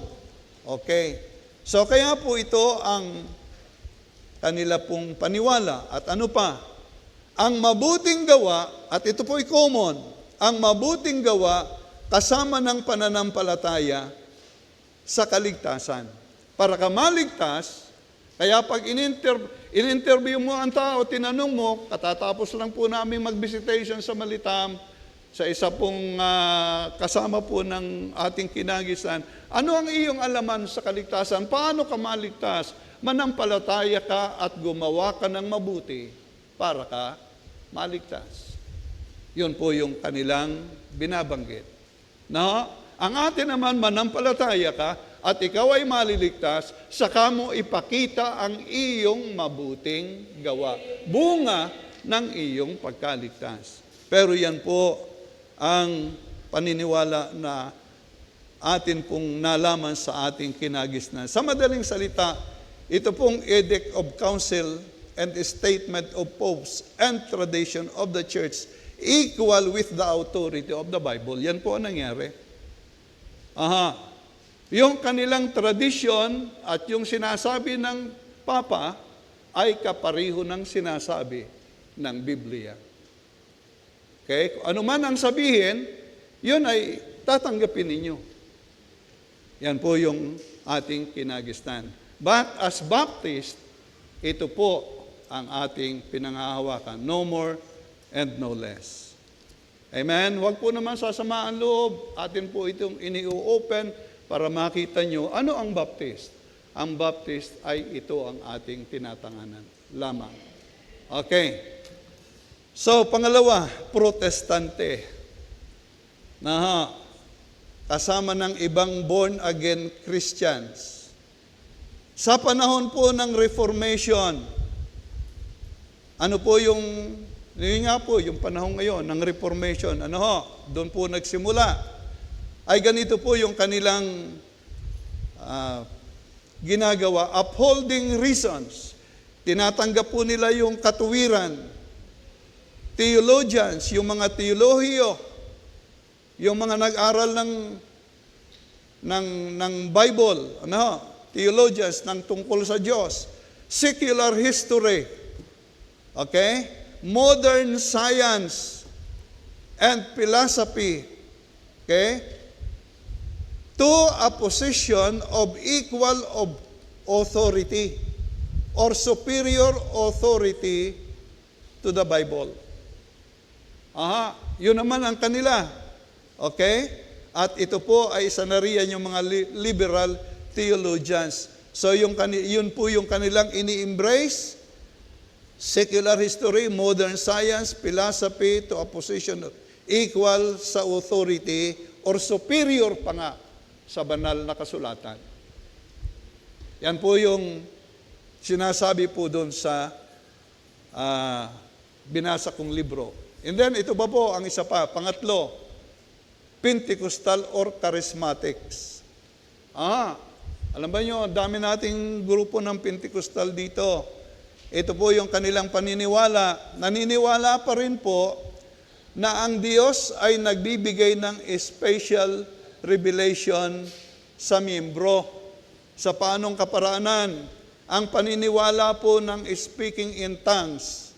Okay. So kaya po ito ang kanila pong paniwala. At ano pa? Ang mabuting gawa, at ito po ay common, ang mabuting gawa kasama ng pananampalataya sa kaligtasan. Para ka maligtas, kaya pag in-interview mo ang tao, tinanong mo, katatapos lang po namin mag-visitation sa Malitam, sa isa pong kasama po ng ating kinagisan, ano ang iyong alaman sa kaligtasan? Paano ka maligtas? Manampalataya ka at gumawa ka ng mabuti para ka maligtas. Yun po yung kanilang binabanggit. Ang atin naman, manampalataya ka at ikaw ay maliligtas, saka mo ipakita ang iyong mabuting gawa. Bunga ng iyong pagkaligtas. Pero yan po ang paniniwala na atin pong nalaman sa ating kinagisnan. Sa madaling salita, ito pong edict of council and statement of popes and tradition of the church equal with the authority of the Bible. Yan po ang nangyari. Yung kanilang tradisyon at yung sinasabi ng Papa ay kapariho ng sinasabi ng Biblia. Okay? Ano man ang sabihin, yun ay tatanggapin ninyo. Yan po yung ating kinagisnan. But as Baptist, ito po ang ating pinangahawakan. No more and no less. Amen? Huwag po naman sasamaan loob. Atin po itong ini-open para makita nyo ano ang Baptist. Ang Baptist ay ito ang ating tinatanganan lamang. Okay. So, pangalawa, protestante. Kasama ng ibang born-again Christians. Sa panahon po ng Reformation, ano po yung, yun nga po, yung panahon ngayon ng Reformation, doon po nagsimula. Ay ganito po yung kanilang ginagawa, upholding reasons. Tinatanggap po nila yung katuwiran. Theologians, yung mga teolohiyo, yung mga nag-aral ng Bible, theologians ng tungkol sa Diyos, secular history, okay? Modern science and philosophy, okay? To a position of equal of authority or superior authority to the Bible. Yun naman ang kanila. Okay? At ito po ay isa na riyan yung mga liberal theologians. So yun po yung kanilang ini-embrace, secular history, modern science, philosophy to a position of equal sa authority or superior pa nga sa banal na kasulatan. Yan po yung sinasabi po doon sa binasa kong libro. And then, ito ba po ang isa pa? Pangatlo, Pentecostal or Charismatics. Alam ba nyo, dami nating grupo ng Pentecostal dito. Ito po yung kanilang paniniwala. Naniniwala pa rin po na ang Diyos ay nagbibigay ng special revelation sa miyembro. Sa paanong kaparaanan, ang paniniwala po ng speaking in tongues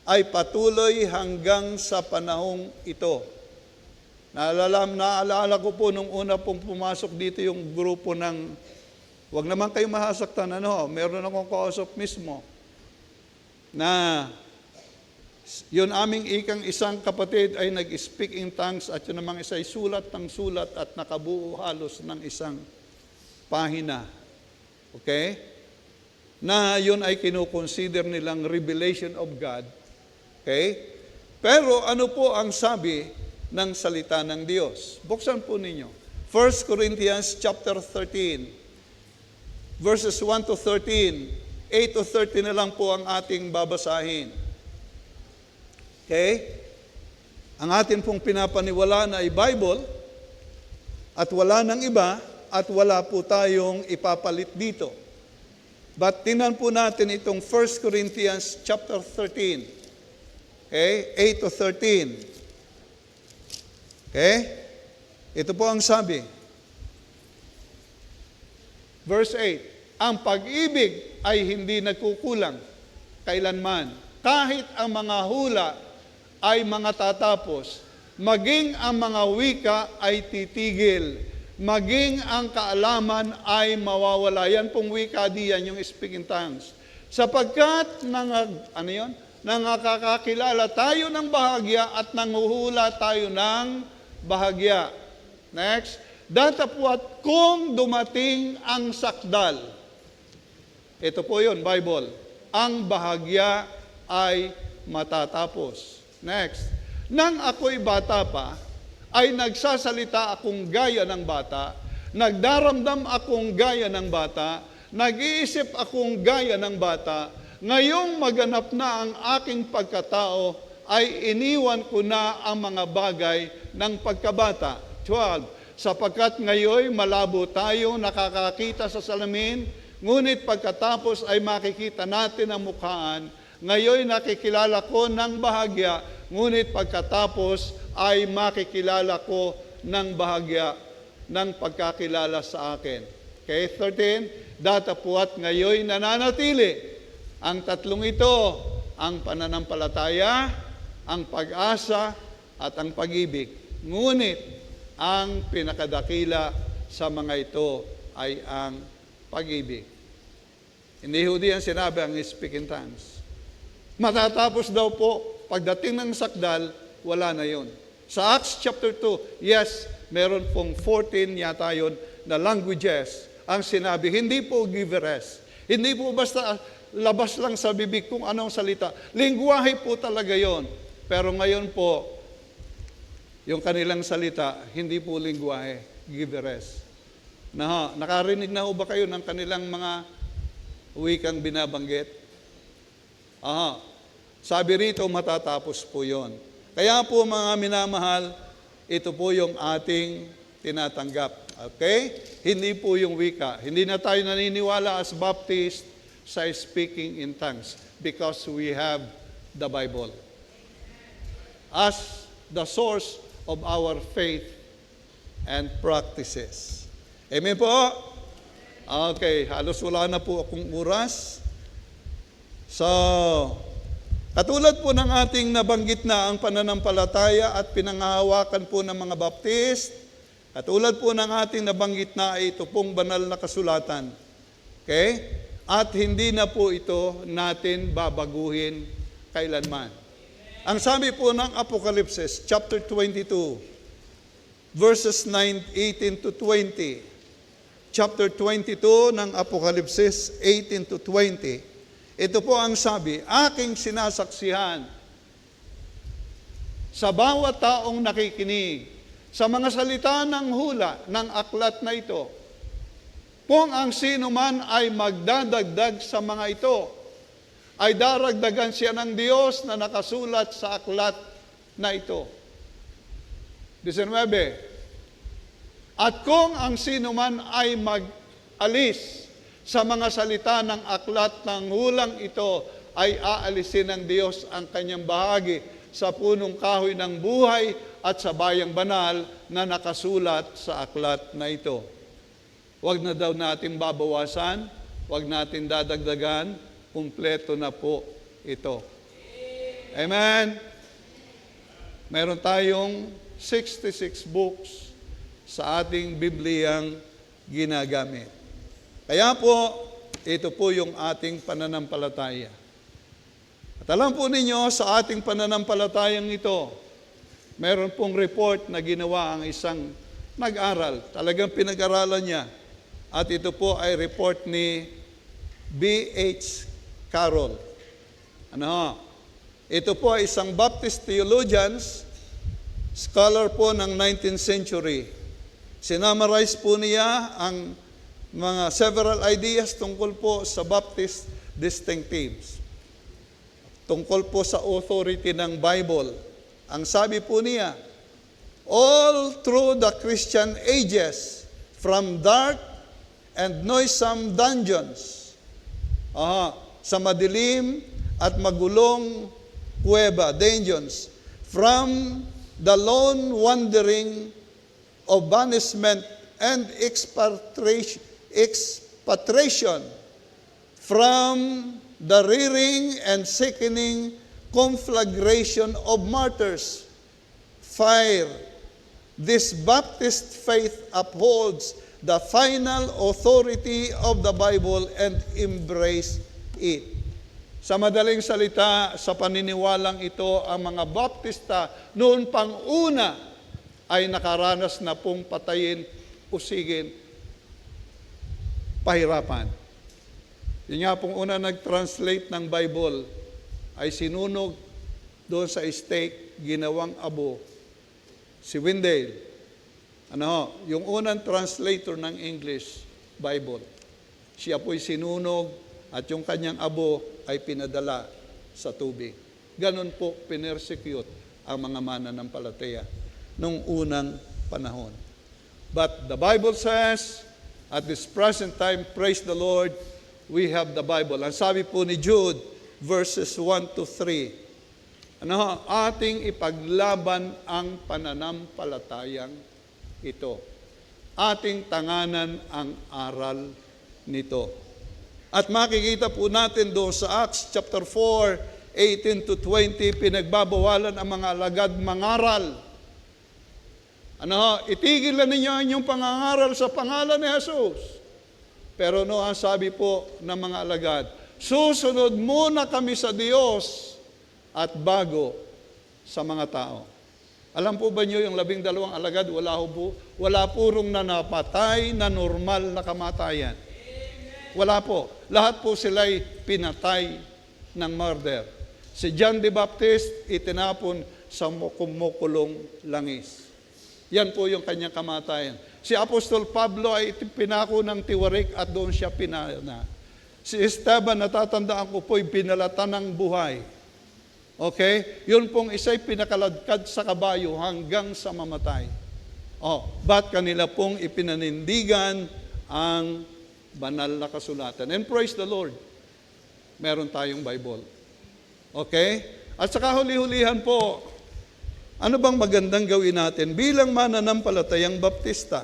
ay patuloy hanggang sa panahong ito. Naalala ko po nung una pong pumasok dito yung grupo ng, wag naman kayo mahasaktan, meron akong kausap mismo na Yun aming ikang isang kapatid ay nag-speak in tongues at yun namang isa'y sulat ng sulat at nakabuo halos ng isang pahina. Okay? Na yun ay kinukonsider nilang revelation of God. Okay? Pero ano po ang sabi ng salita ng Diyos? Buksan po ninyo. 1 Corinthians chapter 13, verses 1 to 13. 8 to 13 na lang po ang ating babasahin. Okay? Ang atin pong pinapaniwalaan ay Bible at wala nang iba at wala po tayong ipapalit dito. But tingnan po natin itong 1 Corinthians chapter 13. Okay? 8 to 13. Okay? Ito po ang sabi. Verse 8. Ang pag-ibig ay hindi nagkukulang kailanman. Kahit ang mga hula ay mga tatapos, maging ang mga wika ay titigil, maging ang kaalaman ay mawawala. Yan pong wika, diyan yung speaking tongues. Sapagkat nangakakilala tayo ng bahagya at nanguhula tayo ng bahagya. Next. Datapwat kung dumating ang sakdal. Ito po yun, Bible. Ang bahagya ay matatapos. Next. Nang ako'y bata pa, ay nagsasalita akong gaya ng bata, nagdaramdam akong gaya ng bata, nag-iisip akong gaya ng bata, ngayong maganap na ang aking pagkatao, ay iniwan ko na ang mga bagay ng pagkabata. 12. Sapagkat ngayon malabo tayo nakakakita sa salamin, ngunit pagkatapos ay makikita natin ang mukhaan. Ngayon nakikilala ko ng bahagya, ngunit pagkatapos ay makikilala ko ng bahagya ng pagkakilala sa akin. Okay, 13. Datapwat ngayon nananatili ang tatlong ito, ang pananampalataya, ang pag-asa, at ang pag-ibig. Ngunit ang pinakadakila sa mga ito ay ang pag-ibig. Hindi ho diyan sinabi ang speak in tongues. Matatapos daw po, pagdating ng sakdal, wala na yon. Sa Acts chapter 2, yes, meron pong 14 yata yon na languages ang sinabi. Hindi po giveres. Hindi po basta labas lang sa bibig kung anong salita. Lingwahe po talaga yon. Pero ngayon po, yung kanilang salita, hindi po lingwahe, giveres. Nakarinig na ho ba kayo ng kanilang mga wikang binabanggit? Sabi rito, matatapos po yon. Kaya po mga minamahal, ito po yung ating tinatanggap. Okay? Hindi po yung wika. Hindi na tayo naniniwala as Baptist sa speaking in tongues because we have the Bible as the source of our faith and practices. Amen po? Okay, halos wala na po akong oras. So, katulad po ng ating nabanggit na ang pananampalataya at pinangahawakan po ng mga Baptist, katulad po ng ating nabanggit na ito pong banal na kasulatan. Okay? At hindi na po ito natin babaguhin kailanman. Ang sabi po ng Apocalypse, chapter 22, verses 18 to 20. Chapter 22 ng Apocalypse, 18 to 20. Ito po ang sabi, aking sinasaksihan sa bawat taong nakikinig sa mga salita ng hula ng aklat na ito. Kung ang sino man ay magdadagdag sa mga ito, ay daragdagan siya ng Diyos na nakasulat sa aklat na ito. 19. At kung ang sino man ay mag-alis sa mga salita ng aklat ng hulang ito, ay aalisin ng Diyos ang kanyang bahagi sa punong kahoy ng buhay at sa bayang banal na nakasulat sa aklat na ito. Huwag na daw natin babawasan, huwag natin dadagdagan, kumpleto na po ito. Amen? Meron tayong 66 books sa ating Bibliyang ginagamit. Kaya po, ito po yung ating pananampalataya. At alam po ninyo, sa ating pananampalatayang ito, meron pong report na ginawa ang isang nag-aral. Talagang pinag-aralan niya. At ito po ay report ni B.H. Carroll. Ito po ay isang Baptist theologian, scholar po ng 19th century. Sinamarize po niya ang mga several ideas tungkol po sa Baptist distinctives. Tungkol po sa authority ng Bible. Ang sabi po niya, all through the Christian ages, from dark and noisome dungeons, sa madilim at magulong kuweba, dungeons, from the lone wandering of banishment and expatriation, from the rearing and sickening conflagration of martyrs, fire. This Baptist faith upholds the final authority of the Bible and embrace it. Sa madaling salita, sa paniniwalang ito, ang mga Baptista noon pang una ay nakaranas na pong patayin, usigin, pahirapan. Yun nga pong una nag-translate ng Bible ay sinunog doon sa stake, ginawang abo, si Wendell. Yung unang translator ng English Bible. Siya po'y sinunog at yung kanyang abo ay pinadala sa tubig. Ganon po pinersecute ang mga mananampalataya nung unang panahon. But the Bible says, at this present time, praise the Lord, we have the Bible. Ang sabi po ni Jude, verses 1 to 3, ating ipaglaban ang pananampalatayang ito. Ating tanganan ang aral nito. At makikita po natin doon sa Acts chapter 4, 18 to 20, pinagbabawalan ang mga alagad mangaral. Itigil na ninyo ang inyong pangangaral sa pangalan ni Jesus. Pero ang sabi po ng mga alagad, susunod muna kami sa Diyos at bago sa mga tao. Alam po ba niyo yung 12 alagad, wala purong nanapatay na normal na kamatayan. Wala po. Lahat po sila'y pinatay ng murder. Si John the Baptist, itinapon sa kumukulong langis. Yan po yung kanyang kamatayan. Si Apostol Pablo ay pinako ng tiwarik at doon siya pinana. Si Esteban, natatandaan ko po'y pinalatan ng buhay. Okay? Yun pong isa'y pinakaladkad sa kabayo hanggang sa mamatay. Ba't kanila pong ipinanindigan ang banal na kasulatan? And praise the Lord, meron tayong Bible. Okay? At saka huli-hulihan po, ano bang magandang gawin natin bilang mananampalatayang Baptista?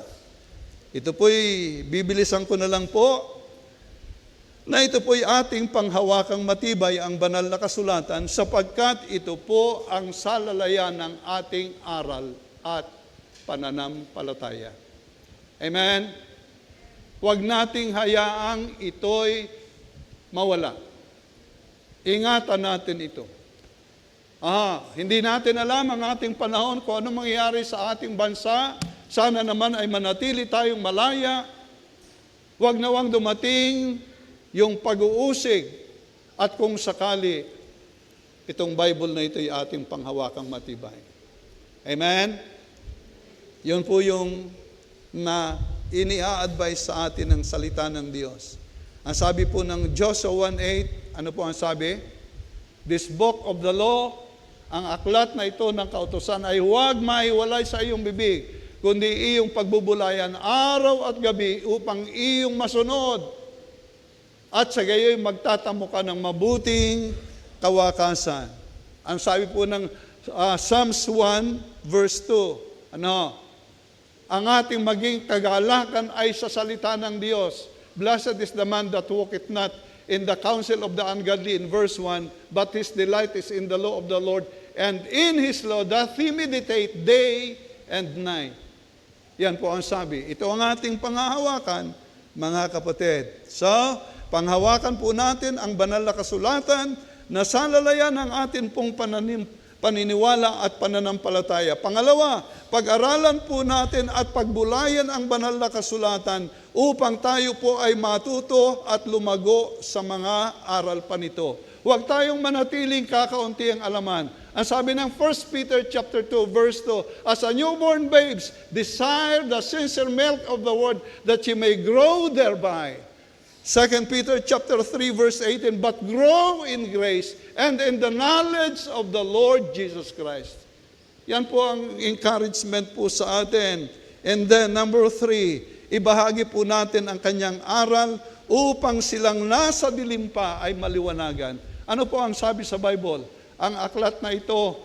Ito po'y bibilisan ko na lang po, na ito po'y ating panghawakang matibay ang banal na kasulatan sapagkat ito po ang salalayan ng ating aral at pananampalataya. Amen? Huwag nating hayaang ito'y mawala. Ingatan natin ito. Hindi natin alam ang ating panahon kung ano mangyayari sa ating bansa. Sana naman ay manatili tayong malaya. Huwag nawang dumating yung pag-uusig. At kung sakali, itong Bible na ito ay ating panghawakang matibay. Amen? Yun po yung ini-advise sa atin ng salita ng Diyos. Ang sabi po ng Joshua 1:8, ano po ang sabi? This book of the law, ang aklat na ito ng kautusan ay huwag maiwalay sa iyong bibig, kundi iyong pagbubulayan araw at gabi upang iyong masunod. At sa gayoy magtatamo ka ng mabuting kawakasan. Ang sabi po ng Psalms 1 verse 2, ang ating maging kagalakan ay sa salita ng Diyos. Blessed is the man that walketh not in the counsel of the ungodly, in verse 1, but his delight is in the law of the Lord, and in his law doth he meditate day and night. Yan po ang sabi. Ito ang ating panghahawakan, mga kapatid. So, panghawakan po natin ang banal na kasulatan na salalayan ang atin pong paniniwala at pananampalataya. Pangalawa, pag-aralan po natin at pagbulayan ang banal na kasulatan upang tayo po ay matuto at lumago sa mga aral pa nito. Huwag tayong manatiling kakaunti ang alaman. Ang sabi ng 1 Peter chapter 2 verse 2, as a newborn babes, desire the sincere milk of the word that ye may grow thereby. 2 Peter chapter 3 verse 18, but grow in grace and in the knowledge of the Lord Jesus Christ. Yan po ang encouragement po sa atin. And then number 3, ibahagi po natin ang kanyang aral upang silang nasa dilim pa ay maliwanagan. Ano po ang sabi sa Bible? Ang aklat na ito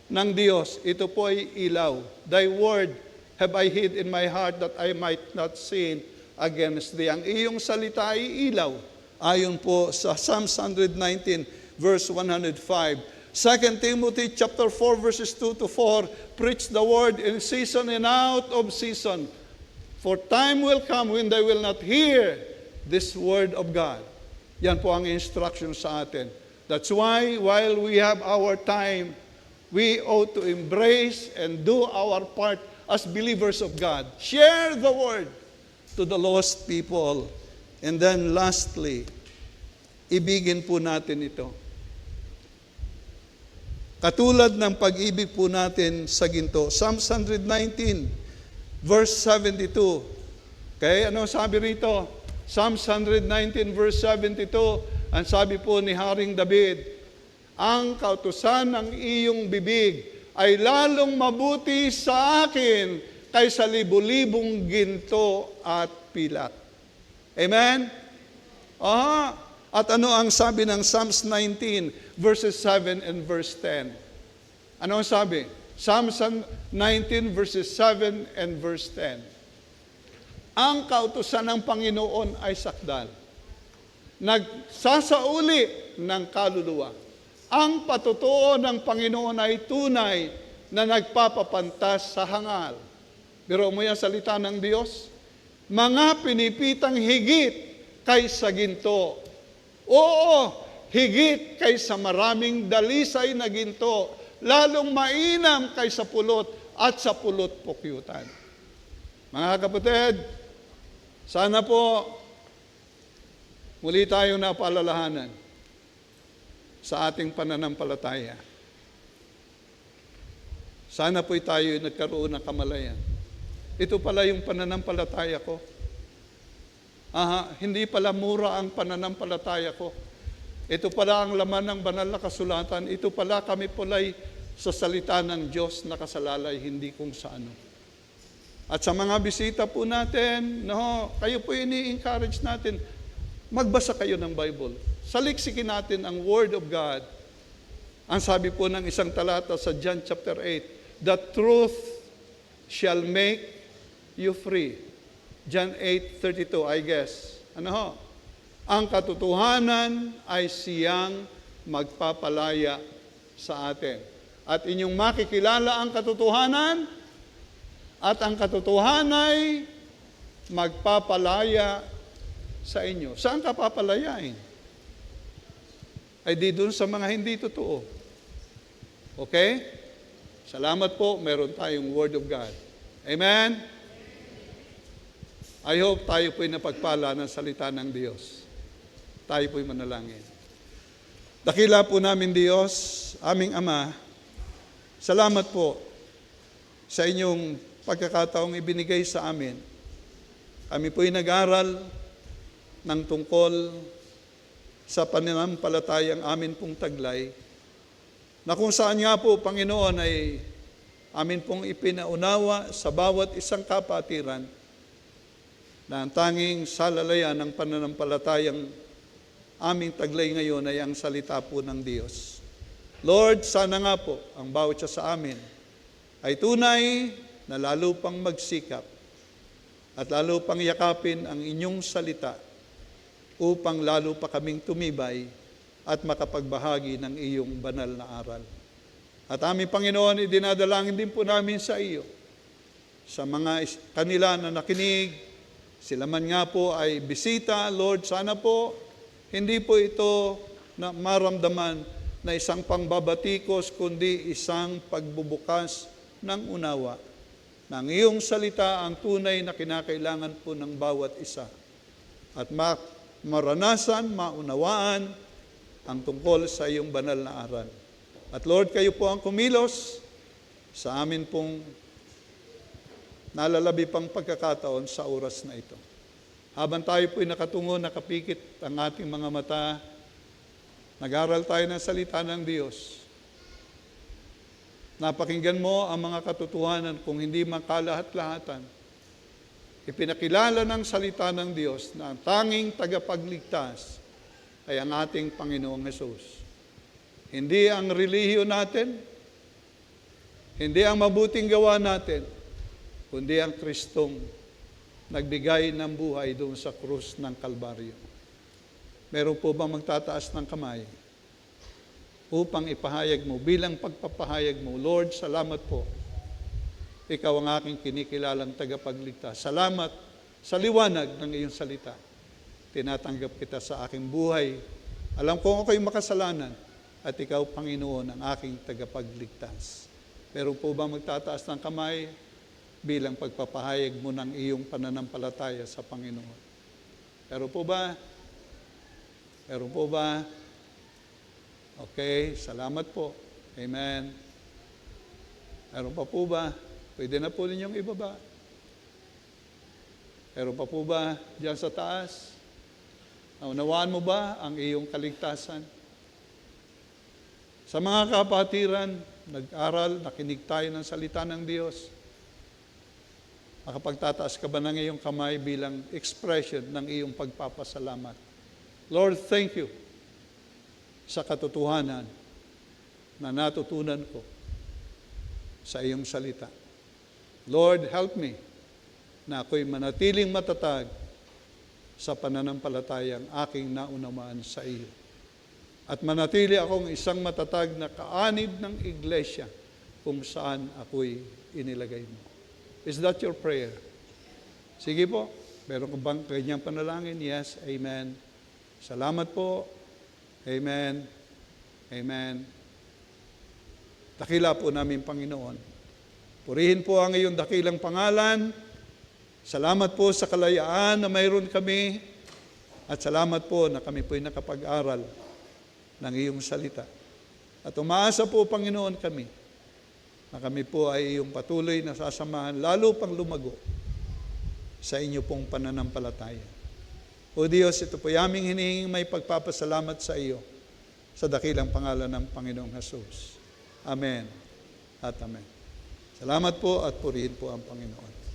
ng Diyos, ito po ay ilaw. Thy word have I hid in my heart that I might not sin against thee. Ang iyong salita ay ilaw. Ayon po sa Psalms 119 verse 105. 2 Timothy chapter 4 verses 2 to 4, preach the word in season and out of season. For time will come when they will not hear this word of God. Yan po ang instruction sa atin. That's why while we have our time, we ought to embrace and do our part as believers of God. Share the word to the lost people. And then lastly, ibigin po natin ito. Katulad ng pag-ibig po natin sa ginto. Psalms 119, verse 72. Okay, ano sabi rito? Psalms 119, verse 72, ang sabi po ni Haring David, ang kautusan ng iyong bibig ay lalong mabuti sa akin kaysa libu-libong ginto at pilak. Amen? At ano ang sabi ng Psalms 19, verses 7 and verse 10? Ano ang sabi? Psalms 19, verses 7 and verse 10. Ang kautusan ng Panginoon ay sakdal, nagsasauli ng kaluluwa. Ang patutuo ng Panginoon ay tunay na nagpapapantas sa hangal. Biro mo yan salita ng Diyos? Mga pinipitang higit kaysa ginto. Oo, higit kaysa maraming dalisay na ginto, lalong mainam kaysa pulot at sa pulot pukyutan. Mga kapatid, sana po muli tayong napaalalahanan sa ating pananampalataya. Sana po'y tayo nagkaroon ng kamalayan. Ito pala yung pananampalataya ko. Hindi pala mura ang pananampalataya ko. Ito pala ang laman ng banal na kasulatan. Ito pala kami pulay sa salita ng Diyos na kasalalay, hindi kung sa ano. At sa mga bisita po natin, kayo po ini-encourage natin, magbasa kayo ng Bible. Saliksikin natin ang Word of God. Ang sabi po ng isang talata sa John chapter 8, the truth shall make you free. John 8:32, I guess. Ang katotohanan ay siyang magpapalaya sa atin. At inyong makikilala ang katotohanan, at ang katotohanan ay magpapalaya sa inyo. Saan ka papalayain? Ay di doon sa mga hindi totoo. Okay? Salamat po, meron tayong Word of God. Amen? I hope tayo po'y napagpala ng salita ng Diyos. Tayo po'y manalangin. Dakila po namin Diyos, aming Ama, salamat po sa inyong pagkakataong ibinigay sa amin. Kami po'y nag-aral ng tungkol sa pananampalatayang amin pong taglay, na kung saan nga po, Panginoon, ay amin pong ipinaunawa sa bawat isang kapatiran na ang tanging salalayan ng pananampalatayang aming taglay ngayon ay ang salita po ng Diyos. Lord, sana nga po ang bawat siya sa amin ay tunay na lalo pang magsikap at lalo pang yakapin ang inyong salita upang lalo pa kaming tumibay at makapagbahagi ng iyong banal na aral. At aming Panginoon, idinadalangin din po namin sa iyo, sa mga kanila na nakinig, sila man nga po ay bisita, Lord, sana po, hindi po ito na maramdaman na isang pangbabatikos, kundi isang pagbubukas ng unawa ng iyong salita ang tunay na kinakailangan po ng bawat isa. At maranasan, maunawaan ang tungkol sa iyong banal na aral. At Lord, kayo po ang kumilos sa amin pong nalalabi pang pagkakataon sa oras na ito. Habang tayo po'y nakatungo, nakapikit ang ating mga mata, nag-aral tayo ng salita ng Diyos. Napakinggan mo ang mga katotohanan kung hindi makalahat-lahatan. Ipinakilala ng salita ng Diyos na ang tanging tagapagligtas ay ang ating Panginoong Hesus. Hindi ang relihiyon natin, hindi ang mabuting gawa natin, kundi ang Kristong nagbigay ng buhay doon sa krus ng Kalbaryo. Meron po bang magtataas ng kamay upang ipahayag mo, bilang pagpapahayag mo, Lord, salamat po. Ikaw ang aking kinikilalang tagapagligtas. Salamat sa liwanag ng iyong salita. Tinatanggap kita sa aking buhay. Alam ko ako'y makasalanan at ikaw, Panginoon, ang aking tagapagligtas. Meron po bang magtataas ng kamay bilang pagpapahayag mo ng iyong pananampalataya sa Panginoon? Meron po ba? Meron po ba? Okay, salamat po. Amen. Meron pa po ba? Pwede na po ninyong ibaba. Meron pa po ba diyan sa taas? Naunawaan mo ba ang iyong kaligtasan? Sa mga kapatiran, nag-aral, nakinig tayo ng salita ng Diyos. Makapagtataas ka ba ng iyong kamay bilang expression ng iyong pagpapasalamat? Lord, thank you sa katotohanan na natutunan ko sa iyong salita. Lord, help me na ako'y manatiling matatag sa pananampalatayang aking naunawaan sa iyo. At manatili akong isang matatag na kaanib ng iglesia kung saan ako'y inilagay mo. Is that your prayer? Sige po, meron ka bang kanyang panalangin? Yes, amen. Salamat po. Amen. Amen. Dakila po namin, Panginoon. Purihin po ang iyong dakilang pangalan. Salamat po sa kalayaan na mayroon kami. At salamat po na kami po'y nakapag-aral ng iyong salita. At umaasa po, Panginoon, kami na kami po ay iyong patuloy na sasamahan, lalo pang lumago sa inyo pong pananampalataya. O Diyos, ito po aming hinihinging may pagpapasalamat sa iyo sa dakilang pangalan ng Panginoong Hesus. Amen at amen. Salamat po at purihin po ang Panginoon.